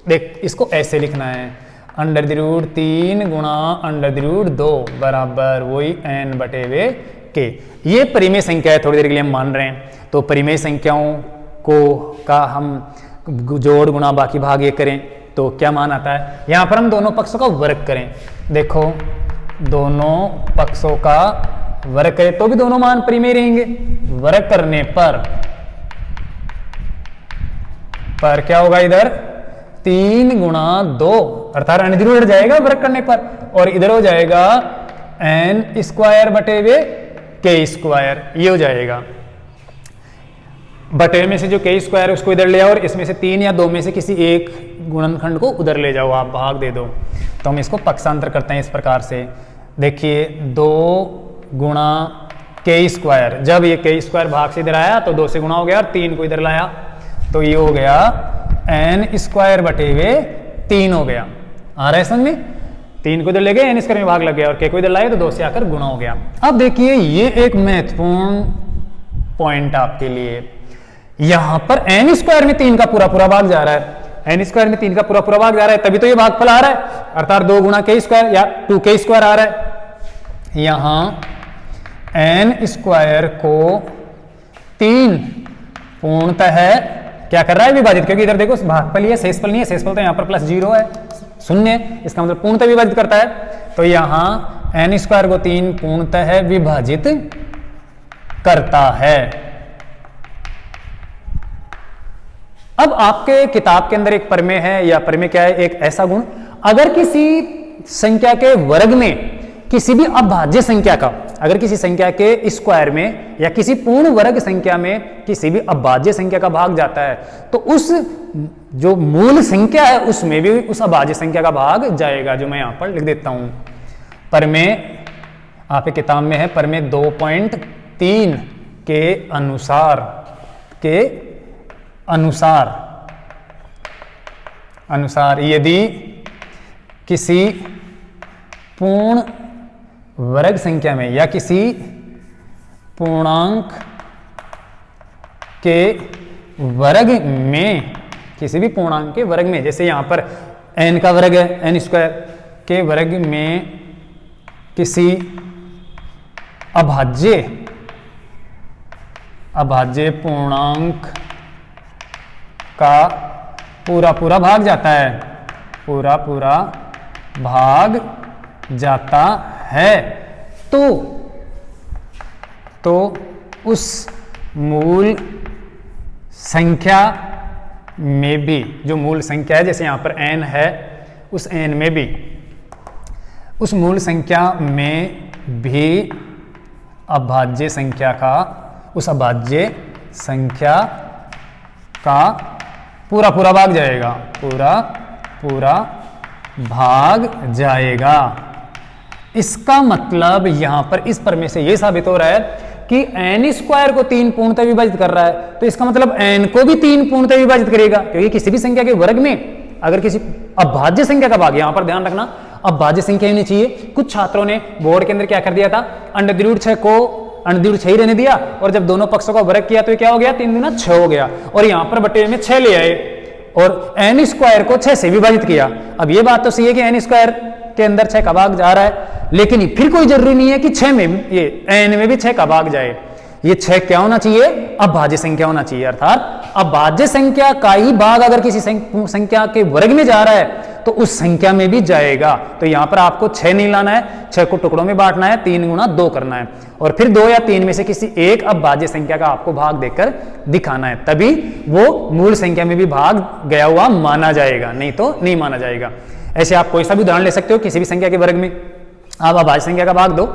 Speaker 1: देख इसको ऐसे लिखना है, अंडर द रूट 3 गुणा अंडर द रूट 2 बराबर वही n बटे वे के। ये परिमेय संख्या है, थोड़ी देर के लिए हम मान रहे हैं। तो परिमेय संख्याओं को का हम जोड़ गुणा बाकी भाग ये करें तो क्या मान आता है? यहां पर हम दोनों पक्षों का वर्ग करें। देखो दोनों पक्षों का वर्ग करें तो भी दोनों मान परिमेय रहेंगे। वर्ग करने पर क्या होगा? इधर 3 गुणा 2 अर्थात अंडर द रूट हट जाएगा वर्ग करने पर, और इधर हो जाएगा n स्क्वायर बटे वे के स्क्वायर, ये हो जाएगा। बटे में से जो के स्क्वायर उसको इधर ले आओ और इसमें से 3 या 2 में से किसी एक गुणनखंड को उधर ले जाओ, आप भाग दे दो। तो हम इसको पक्षांतर करते हैं इस प्रकार से। देखिए 2 गुणा के स्क्वायर, जब ये के स्क्वायर भाग से इधर आया तो 2 से गुणा हो गया और 3 को इधर लाया तो ये हो गया n स्क्वायर बटे वे 3 हो गया। आ रहा है समझ में? 3 को इधर ले गए, n स्क्वायर में भाग लग गया और के को इधर लाए तो 2 से आकर गुणा हो गया। अब देखिए ये एक महत्वपूर्ण पॉइंट आपके लिए, यहां पर n स्क्वायर में 3 का पूरा पूरा भाग जा रहा है, n स्क्वायर में 3 का पूरा पूरा भाग जा रहा है, तभी तो ये भागफल आ रहा है, अर्थात 2 गुणा के स्क्वायर या 2k स्क्वायर आ रहा है। यहां n स्क्वायर को 3 पूर्णतः है क्या कर रहा है? विभाजित, क्योंकि इधर देखो भागफल ही है, शेषफल नहीं है, शेषफल तो यहां पर प्लस 0 है, शून्य, इसका मतलब पूर्णतः विभाजित करता है। तो यहां n स्क्वायर को 3 पूर्णतः विभाजित करता है। अब आपके किताब के अंदर एक प्रमेय है, या प्रमेय क्या है? एक ऐसा गुण, अगर किसी संख्या के वर्ग में किसी भी अभाज्य संख्या का, अगर किसी संख्या के स्क्वायर में या किसी पूर्ण वर्ग संख्या में किसी भी अभाज्य संख्या का भाग जाता है तो उस जो मूल संख्या है उसमें भी उस अभाज्य संख्या का भाग जाएगा, जो मैं यहां पर लिख देता हूं। प्रमेय आपके किताब में है, प्रमेय 2.3 के अनुसार यदि किसी पूर्ण वर्ग संख्या में या किसी पूर्णांक के वर्ग में, किसी भी पूर्णांक के वर्ग में, जैसे यहां पर n का वर्ग है, n स्क्वायर के वर्ग में किसी अभाज्य पूर्णांक का पूरा पूरा भाग जाता है, पूरा पूरा भाग जाता है, तो उस मूल संख्या में भी, जो मूल संख्या है जैसे यहां पर n है, उस n में भी, उस मूल संख्या में भी अभाज्य संख्या का, उस अभाज्य संख्या का पूरा पूरा भाग जाएगा, पूरा पूरा भाग जाएगा। इसका मतलब यहां पर इस प्रमेय से यह साबित हो रहा है कि n स्क्वायर को 3 पूर्णतः विभाजित कर रहा है, तो इसका मतलब n को भी 3 पूर्णतः विभाजित करेगा, क्योंकि किसी भी संख्या के वर्ग में अगर किसी अभाज्य संख्या का भाग, यहां पर ध्यान रखना अभाज्य संख्या होनी चाहिए। कुछ छात्रों ने बोर्ड के अंदर क्या कर दिया था, अंडर द रूट 6 को अंडर द रूट 6 ही रहने दिया, और जब दोनों पक्षों का वर्ग किया तो क्या हो गया? 3 गुना 6 हो गया, और यहां पर बटे में 6 ले आए और n स्क्वायर को 6 से विभाजित किया। अब ये बात तो सही है कि n स्क्वायर के अंदर 6 का भाग जा रहा है, लेकिन फिर कोई जरूरी नहीं है कि 6 में, ये n में भी 6 का भाग जाए। ये 6 क्या होना चाहिए? अभाज्य संख्या होना चाहिए, अर्थात अभाज्य संख्या का ही भाग अगर किसी संख्या के वर्ग में जा रहा है तो उस संख्या में भी जाएगा। तो यहां पर आपको 6 नहीं लाना है, 6 को टुकड़ों में बांटना है, 3 गुणा 2 करना है और फिर 2 या 3 में से किसी एक अभाज्य संख्या का आपको भाग देकर दिखाना है, तभी वो मूल संख्या में भी भाग गया हुआ माना जाएगा, नहीं तो नहीं माना जाएगा। ऐसे आप कोई सा भी उदाहरण ले सकते हो, किसी भी संख्या के वर्ग में आप अभाज्य संख्या का भाग दो,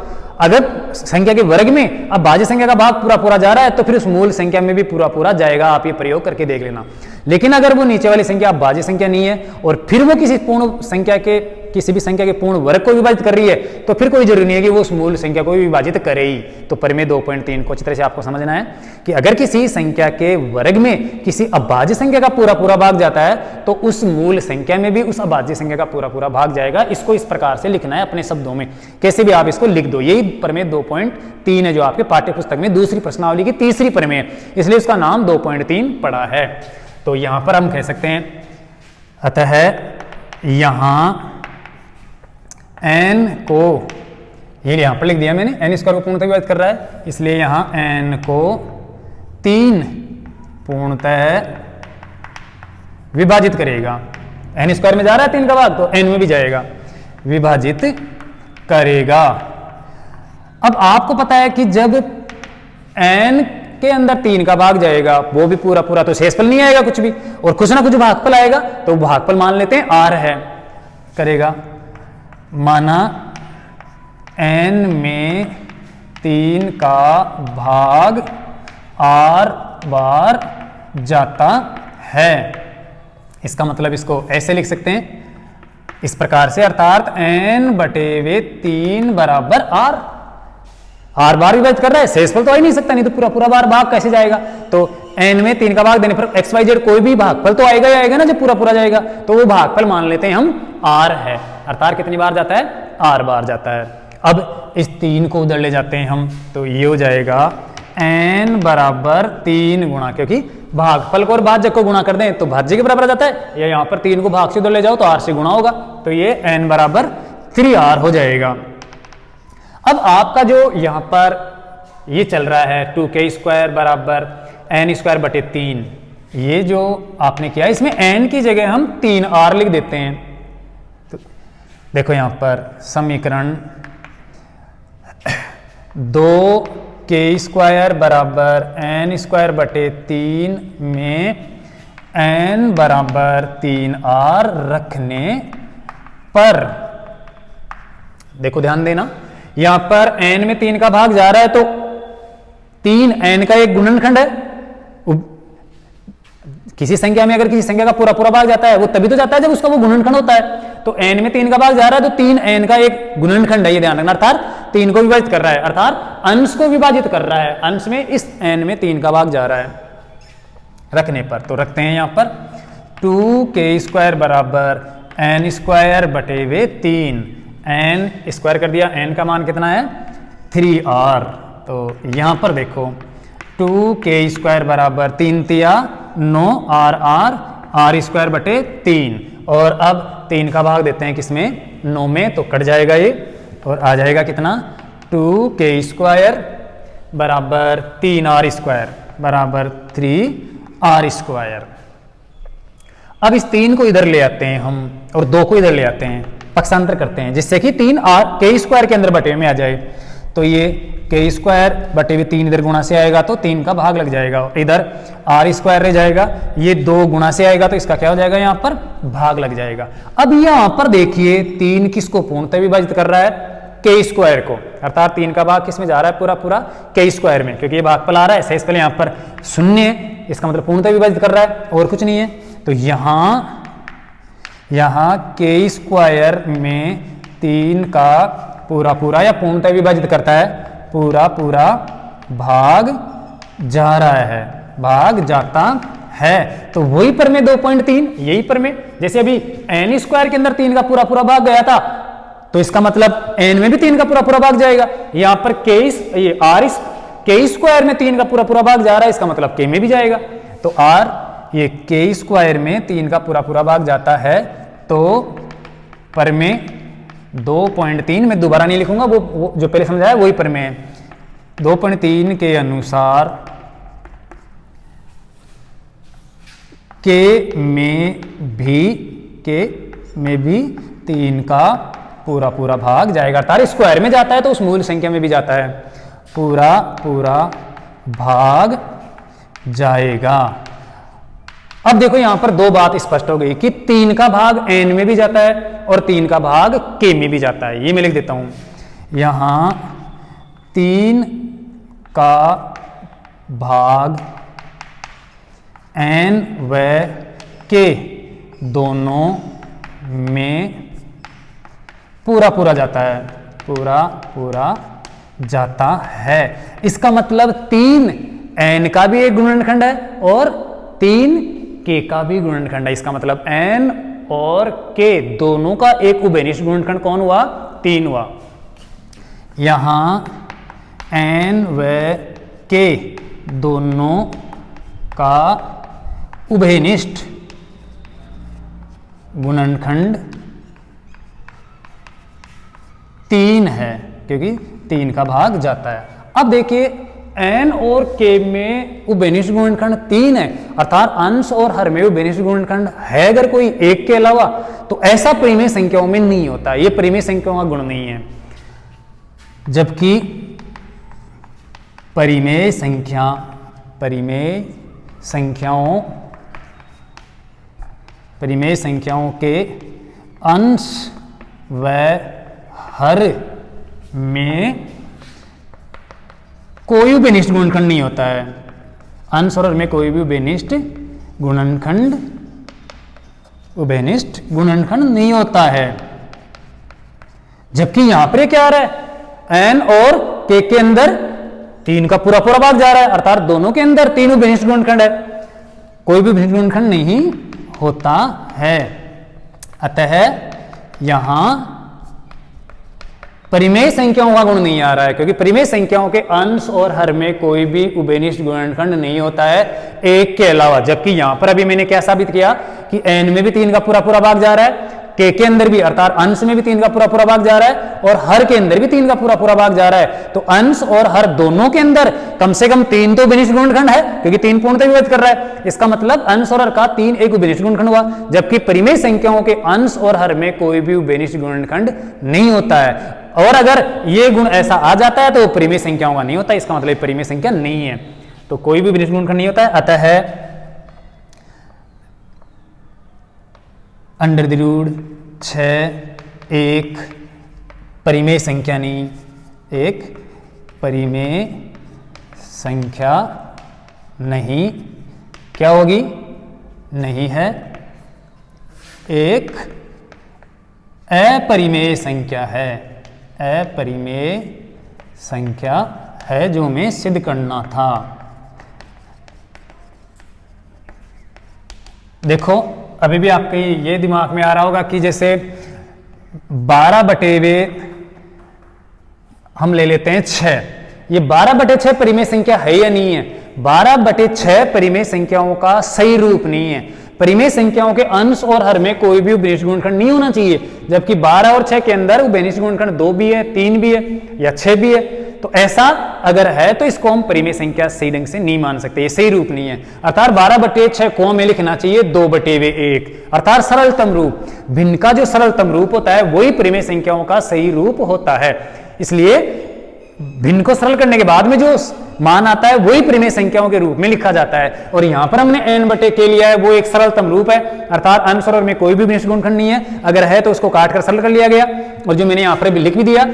Speaker 1: अगर संख्या के वर्ग में अब भाज्य संख्या का भाग पूरा पूरा जा रहा है तो फिर उस मूल संख्या में भी पूरा पूरा जाएगा, आप ये प्रयोग करके देख लेना। लेकिन अगर वो नीचे वाली संख्या भाज्य संख्या नहीं है और फिर वो किसी भी संख्या के पूर्ण वर्ग को विभाजित कर रही है तो फिर कोई जरूरी नहीं है कि वो उस मूल संख्या को भी विभाजित करे ही। तो प्रमेय 2.3 को अच्छी तरह से आपको समझना है कि अगर किसी संख्या के वर्ग में किसी अभाज्य संख्या का पूरा पूरा भाग जाता है तो उस मूल संख्या में भी उस अभाज्य संख्या का पूरा पूरा भाग जाएगा। इसको इस प्रकार से लिखना है अपने शब्दों में, कैसे भी आप इसको लिख दो। यही प्रमेय 2.3 है जो आपके पाठ्य पुस्तक में दूसरी प्रश्नावली की तीसरी प्रमेय है, इसलिए उसका नाम 2.3 पड़ा है। तो यहां पर हम कह सकते हैं अतः यहां n को, ये यहां पर लिख दिया मैंने, n स्क्वायर को पूर्णतः विभाजित कर रहा है, इसलिए यहां n को 3 पूर्णतः विभाजित करेगा। n स्क्वायर में जा रहा है 3 का भाग तो n में भी जाएगा, विभाजित करेगा। अब आपको पता है कि जब n के अंदर 3 का भाग जाएगा वो भी पूरा पूरा, तो शेषफल नहीं आएगा कुछ भी और कुछ ना कुछ भागफल आएगा, तो भागफल मान लेते हैं r है, करेगा। माना n में 3 का भाग r बार जाता है। इसका मतलब इसको ऐसे लिख सकते हैं इस प्रकार से, अर्थात n/3 बराबर r बार विभाजित कर रहा है, शेषफल तो आ ही नहीं सकता, नहीं तो पूरा पूरा बार भाग कैसे जाएगा। तो n में 3 का भाग देने पर xyz कोई भी भागफल तो आएगा ही आएगा ना, जब पूरा पूरा जाएगा तो वो भागफल मान लेते हैं हम r है, अर्थात कितनी बार जाता है, r बार जाता है। अब इस 3 को उधर ले जाते हैं हम, तो ये हो जाएगा n बराबर 3 गुणा, क्योंकि भागफल को और भाज्य को गुणा कर दें तो भाज्य के बराबर आ जाता है, या यहाँ पर 3 को भाग से उधर ले जाओ तो r से गुणा होगा, तो ये n बराबर 3r हो जाएगा। अब आपका जो यहाँ पर ये चल रहा है 2k स्क्वायर बराबर n स्क्वायर बटे 3, ये जो आपने किया इसमें n की जगह हम 3r लिख देते हैं। तो देखो यहाँ पर समीकरण 2k स्क्वायर बराबर n स्क्वायर बटे 3 में n बराबर 3r रखने पर, देखो ध्यान देना, यहां पर n में 3 का भाग जा रहा है तो 3 n का एक गुणनखंड है। किसी संख्या में अगर किसी संख्या का पूरा पूरा भाग जाता है वो तभी तो जाता है जब उसका वो गुणनखंड होता है। तो n में 3 का भाग जा रहा है तो 3 n का एक गुणनखंड है, ये ध्यान रखना, अर्थात 3 को विभाजित कर रहा है, अर्थात अंश को विभाजित कर रहा है, अंश में इस n में 3 का भाग जा रहा है रखने पर। तो रखते हैं यहां पर 2k स्क्वायर बराबर n स्क्वायर बटे वे 3, n स्क्वायर कर दिया, n का मान कितना है 3r। तो यहां पर देखो 2k स्क्वायर बराबर 3 तिया 9 r स्क्वायर बटे 3, और अब 3 का भाग देते हैं किसमें, 9 में, तो कट जाएगा ये और आ जाएगा कितना 2k स्क्वायर बराबर 3r स्क्वायर बराबर 3r स्क्वायर। अब इस 3 को इधर ले आते हैं हम और 2 को इधर ले आते हैं, पक्षांतर करते हैं जिससे कि 3k स्क्वायर के अंदर बटे में आ जाए। तो ये k स्क्वायर बटे में 3 इधर गुणा से आएगा तो 3 का भाग लग जाएगा, इधर r स्क्वायर रह जाएगा, ये 2 गुणा से आएगा तो इसका क्या हो जाएगा, यहाँ पर भाग लग जाएगा। अब यहाँ पर देखिए 3 किसको पूर्णतः विभाजित कर रहा है, k स्क्वायर को, अर्थात 3 का भाग किसमें जा रहा है, पूरा पूरा k स्क्वायर में, क्योंकि ये भागफल आ रहा है, शेषफल यहाँ पर 0 है, इसका मतलब पूर्णतः विभाजित कर रहा है और कुछ नहीं है। तो यहाँ k स्क्वायर में 3 का पूरा पूरा या पूर्णतः विभाजित करता है, पूरा पूरा भाग जा रहा है, भाग जाता है। तो वही प्रमेय 2.3, यही प्रमेय, जैसे अभी n स्क्वायर के अंदर 3 का पूरा पूरा भाग गया था तो इसका मतलब n में भी 3 का पूरा पूरा भाग जाएगा। यहाँ पर k स्क्वायर में 3 का पूरा पूरा भाग जा रहा है, इसका मतलब k में भी जाएगा। तो r ये k स्क्वायर में 3 का पूरा पूरा भाग जाता है, तो प्रमेय 2.3 में दोबारा नहीं लिखूंगा, वो जो पहले समझाया वही प्रमेय है। 2.3 के अनुसार k में भी में भी 3 का पूरा पूरा भाग जाएगा, अर्थात स्क्वायर में जाता है तो उस मूल संख्या में भी जाता है, पूरा पूरा भाग जाएगा। अब देखो यहां पर दो बात स्पष्ट हो गई कि 3 का भाग n में भी जाता है और 3 का भाग k में भी जाता है। ये मैं लिख देता हूं, यहां 3 का भाग n व k दोनों में पूरा पूरा जाता है, पूरा पूरा जाता है। इसका मतलब 3 n का भी एक गुणनखंड है और 3 k का भी गुणनखंड है। इसका मतलब n और k दोनों का एक उभयनिष्ठ गुणनखंड कौन हुआ? 3 हुआ। यहां n व k दोनों का उभयनिष्ठ गुणनखंड 3 है, क्योंकि 3 का भाग जाता है। अब देखिए n और k में उभयनिष्ठ गुणनखंड 3 है, अर्थात अंश और हर में उभयनिष्ठ गुणनखंड है अगर कोई एक के अलावा, तो ऐसा परिमेय संख्याओं में नहीं होता, ये परिमेय संख्याओं का गुण नहीं है। जबकि परिमेय संख्याओं के अंश व हर में कोई उभयनिष्ठ गुणनखंड नहीं होता है, अंश और हर में कोई भी उभयनिष्ठ गुणनखंड नहीं होता है। जबकि यहां पर क्या आ रहा है, n और k के अंदर 3 का पूरा पूरा भाग जा रहा है, अर्थात दोनों के अंदर 3 उभयनिष्ठ गुणनखंड है, कोई भी उभयनिष्ठ गुणनखंड नहीं होता है। अतः यहां परिमेय संख्याओं का गुण नहीं आ रहा है, क्योंकि परिमेय संख्याओं के अंश और हर में कोई भी उभयनिष्ठ गुणनखंड नहीं होता है एक के अलावा। जबकि यहां पर अभी मैंने क्या साबित किया कि n में भी 3 का पूरा पूरा भाग जा रहा है, k के अंदर भी अर्थात अंश में भी 3 का पूरा पूरा भाग जा रहा है और हर के अंदर भी 3 का पूरा पूरा भाग जा रहा है। तो अंश और हर दोनों के अंदर कम से कम 3 तो उभयनिष्ठ गुणनखंड है, क्योंकि 3 पूर्णतः विभेद कर रहा है। इसका मतलब अंश और हर का 3 एक उभयनिष्ठ गुणनखंड हुआ। जबकि परिमेय संख्याओं के अंश और हर में कोई भी उभयनिष्ठ गुणनखंड नहीं होता है, और अगर ये गुण ऐसा आ जाता है तो परिमेय संख्याओं का नहीं होता, इसका मतलब परिमेय संख्या नहीं है, तो कोई भी उभयनिष्ठ गुणनखंड नहीं होता है। अतः √6 एक परिमेय संख्या नहीं, एक परिमेय संख्या नहीं, क्या होगी? नहीं है, एक अपरिमेय संख्या है, अपरिमेय संख्या है जो हमें सिद्ध करना था। देखो अभी भी आपके ये दिमाग में आ रहा होगा कि जैसे 12/6 हम ले लेते हैं 6, ये 12/6 परिमेय संख्या है या नहीं है? 12/6 परिमेय संख्याओं का सही रूप नहीं है। परिमेय संख्याओं के अंश और हर में कोई भी उभयनिष्ठ गुणनखंड नहीं होना चाहिए, जबकि 12 और 6 के अंदर उभयनिष्ठ गुणनखंड 2 भी है, 3 भी है या 6 भी है। तो ऐसा अगर है तो इसको हम परिमेय संख्या सही ढंग से नहीं मान सकते, ये सही रूप नहीं है। अर्थात 12/6 को हमें लिखना चाहिए 2/1, अर्थात सरलतम रूप। भिन्न का जो सरलतम रूप होता है वही परिमेय संख्याओं का सही रूप होता है। इसलिए भिन्न को सरल करने के बाद में जो मान आता है वही परिमेय संख्याओं के रूप में लिखा जाता है। और यहां पर हमने n/k लिया है, वो एक सरलतम रूप है, अर्थात अंश और हर में कोई भी उभयनिष्ठ गुणनखंड नहीं है। अगर है तो उसको काट कर सरल कर लिया गया, और जो मैंने यहां पर भी लिख भी दिया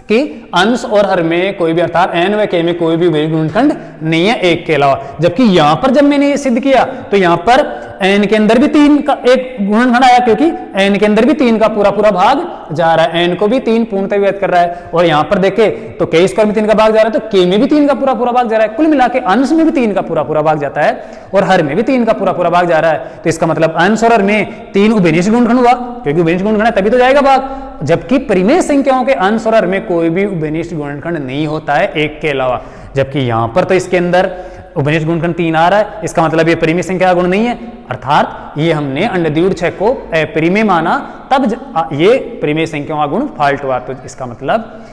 Speaker 1: कि अंश और हर में कोई भी अर्थात n व k में कोई भी उभयनिष्ठ गुणनखंड नहीं है एक के अलावा। जबकि यहां पर जब मैंने ये सिद्ध किया तो यहां पर n के अंदर भी 3 का एक गुणनखंड आया, क्योंकि n के अंदर भी 3 का पूरा पूरा भाग जा रहा है, n को भी 3 पूर्णतः विभेद कर रहा है। और यहां पर देखे तो k स्क्वायर में 3 का भाग जा रहा है, तो k में भी 3 का पूरा पूरा भाग जा रहा है। कुल मिला के अंश में भी 3 का पूरा पूरा भाग जाता है और हर में भी 3 का पूरा पूरा भाग जा रहा है। तो इसका मतलब अंश और हर में 3 उभयनिष्ठ गुणनखंड हुआ, क्योंकि उभयनिष्ठ गुणनखंड है तभी तो जाएगा भाग। जबकि परिमेय संख्याओं के अंश और हर में कोई भी उभयनिष्ठ गुणनखंड नहीं होता है एक के अलावा। जबकि यहां पर तो इसके अंदर उभयनिष्ठ गुणनखंड 3 आ रहा है, इसका मतलब ये परिमेय संख्या का गुण नहीं है, अर्थात ये हमने √6 को अपरिमेय माना, तब ये परिमेय संख्याओं का गुण फाल्ट हुआ। तो इसका मतलब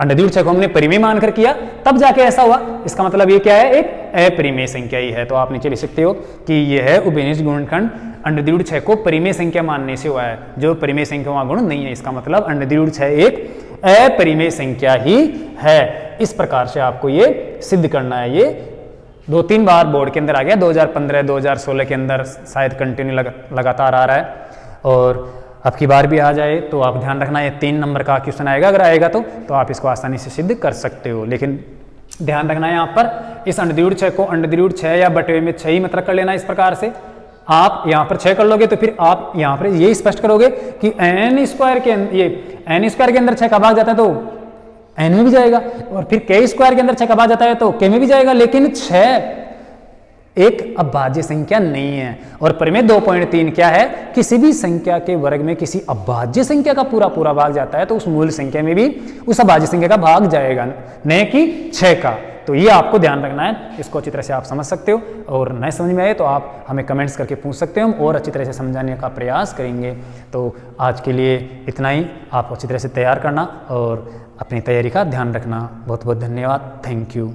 Speaker 1: √6 को हमने परिमेय मानकर किया तब जाके ऐसा हुआ। इसका मतलब ये क्या है? एक अपरिमेय संख्या ही है। तो आप नीचे लिख सकते हो कि यह है उभयनिष्ठ गुणनखंड अंडर 6 को परिमेय संख्या मानने से हुआ है, जो परिमेय संख्या वहां गुण नहीं है। इसका मतलब अंडर 6 एक अपरिमेय संख्या ही है। इस प्रकार से आपको ये सिद्ध करना है। ये 2-3 बार बोर्ड के अंदर आ गया, 2015 2016 के अंदर शायद कंटिन्यू लगातार आ रहा है, और अब की बार भी आ जाए तो आप ध्यान रखना ये 3 नंबर का क्वेश्चन आएगा। अगर आएगा तो आप इसको आसानी से सिद्ध कर सकते हो। लेकिन ध्यान रखना है यहाँ पर इस अंडर 6 को अंडर 6 या बटे में 6 ही मत कर लेना। इस प्रकार से आप यहाँ पर 6 कर लोगे तो फिर आप यहाँ पर ये स्पष्ट करोगे कि n स्क्वायर के अंदर 6 का भाग जाता है तो n में भी जाएगा, और फिर k स्क्वायर के अंदर 6 का भाग जाता है तो k में भी जाएगा। लेकिन 6 एक अभाज्य संख्या नहीं है। और परिमेय 2.3 क्या है, किसी भी संख्या के वर्ग में किसी अभाज्य संख्या का पूरा भाग जाता है तो उस मूल संख्या में भी उस अभाज्य संख्या का भाग जाएगा, न कि 6 का। तो ये आपको ध्यान रखना है। इसको अच्छी तरह से आप समझ सकते हो, और नहीं समझ में आए तो आप हमें कमेंट्स करके पूछ सकते हो, हम और अच्छी तरह से समझाने का प्रयास करेंगे। तो आज के लिए इतना ही। आप अच्छी तरह से तैयार करना और अपनी तैयारी का ध्यान रखना। बहुत बहुत धन्यवाद। Thank you.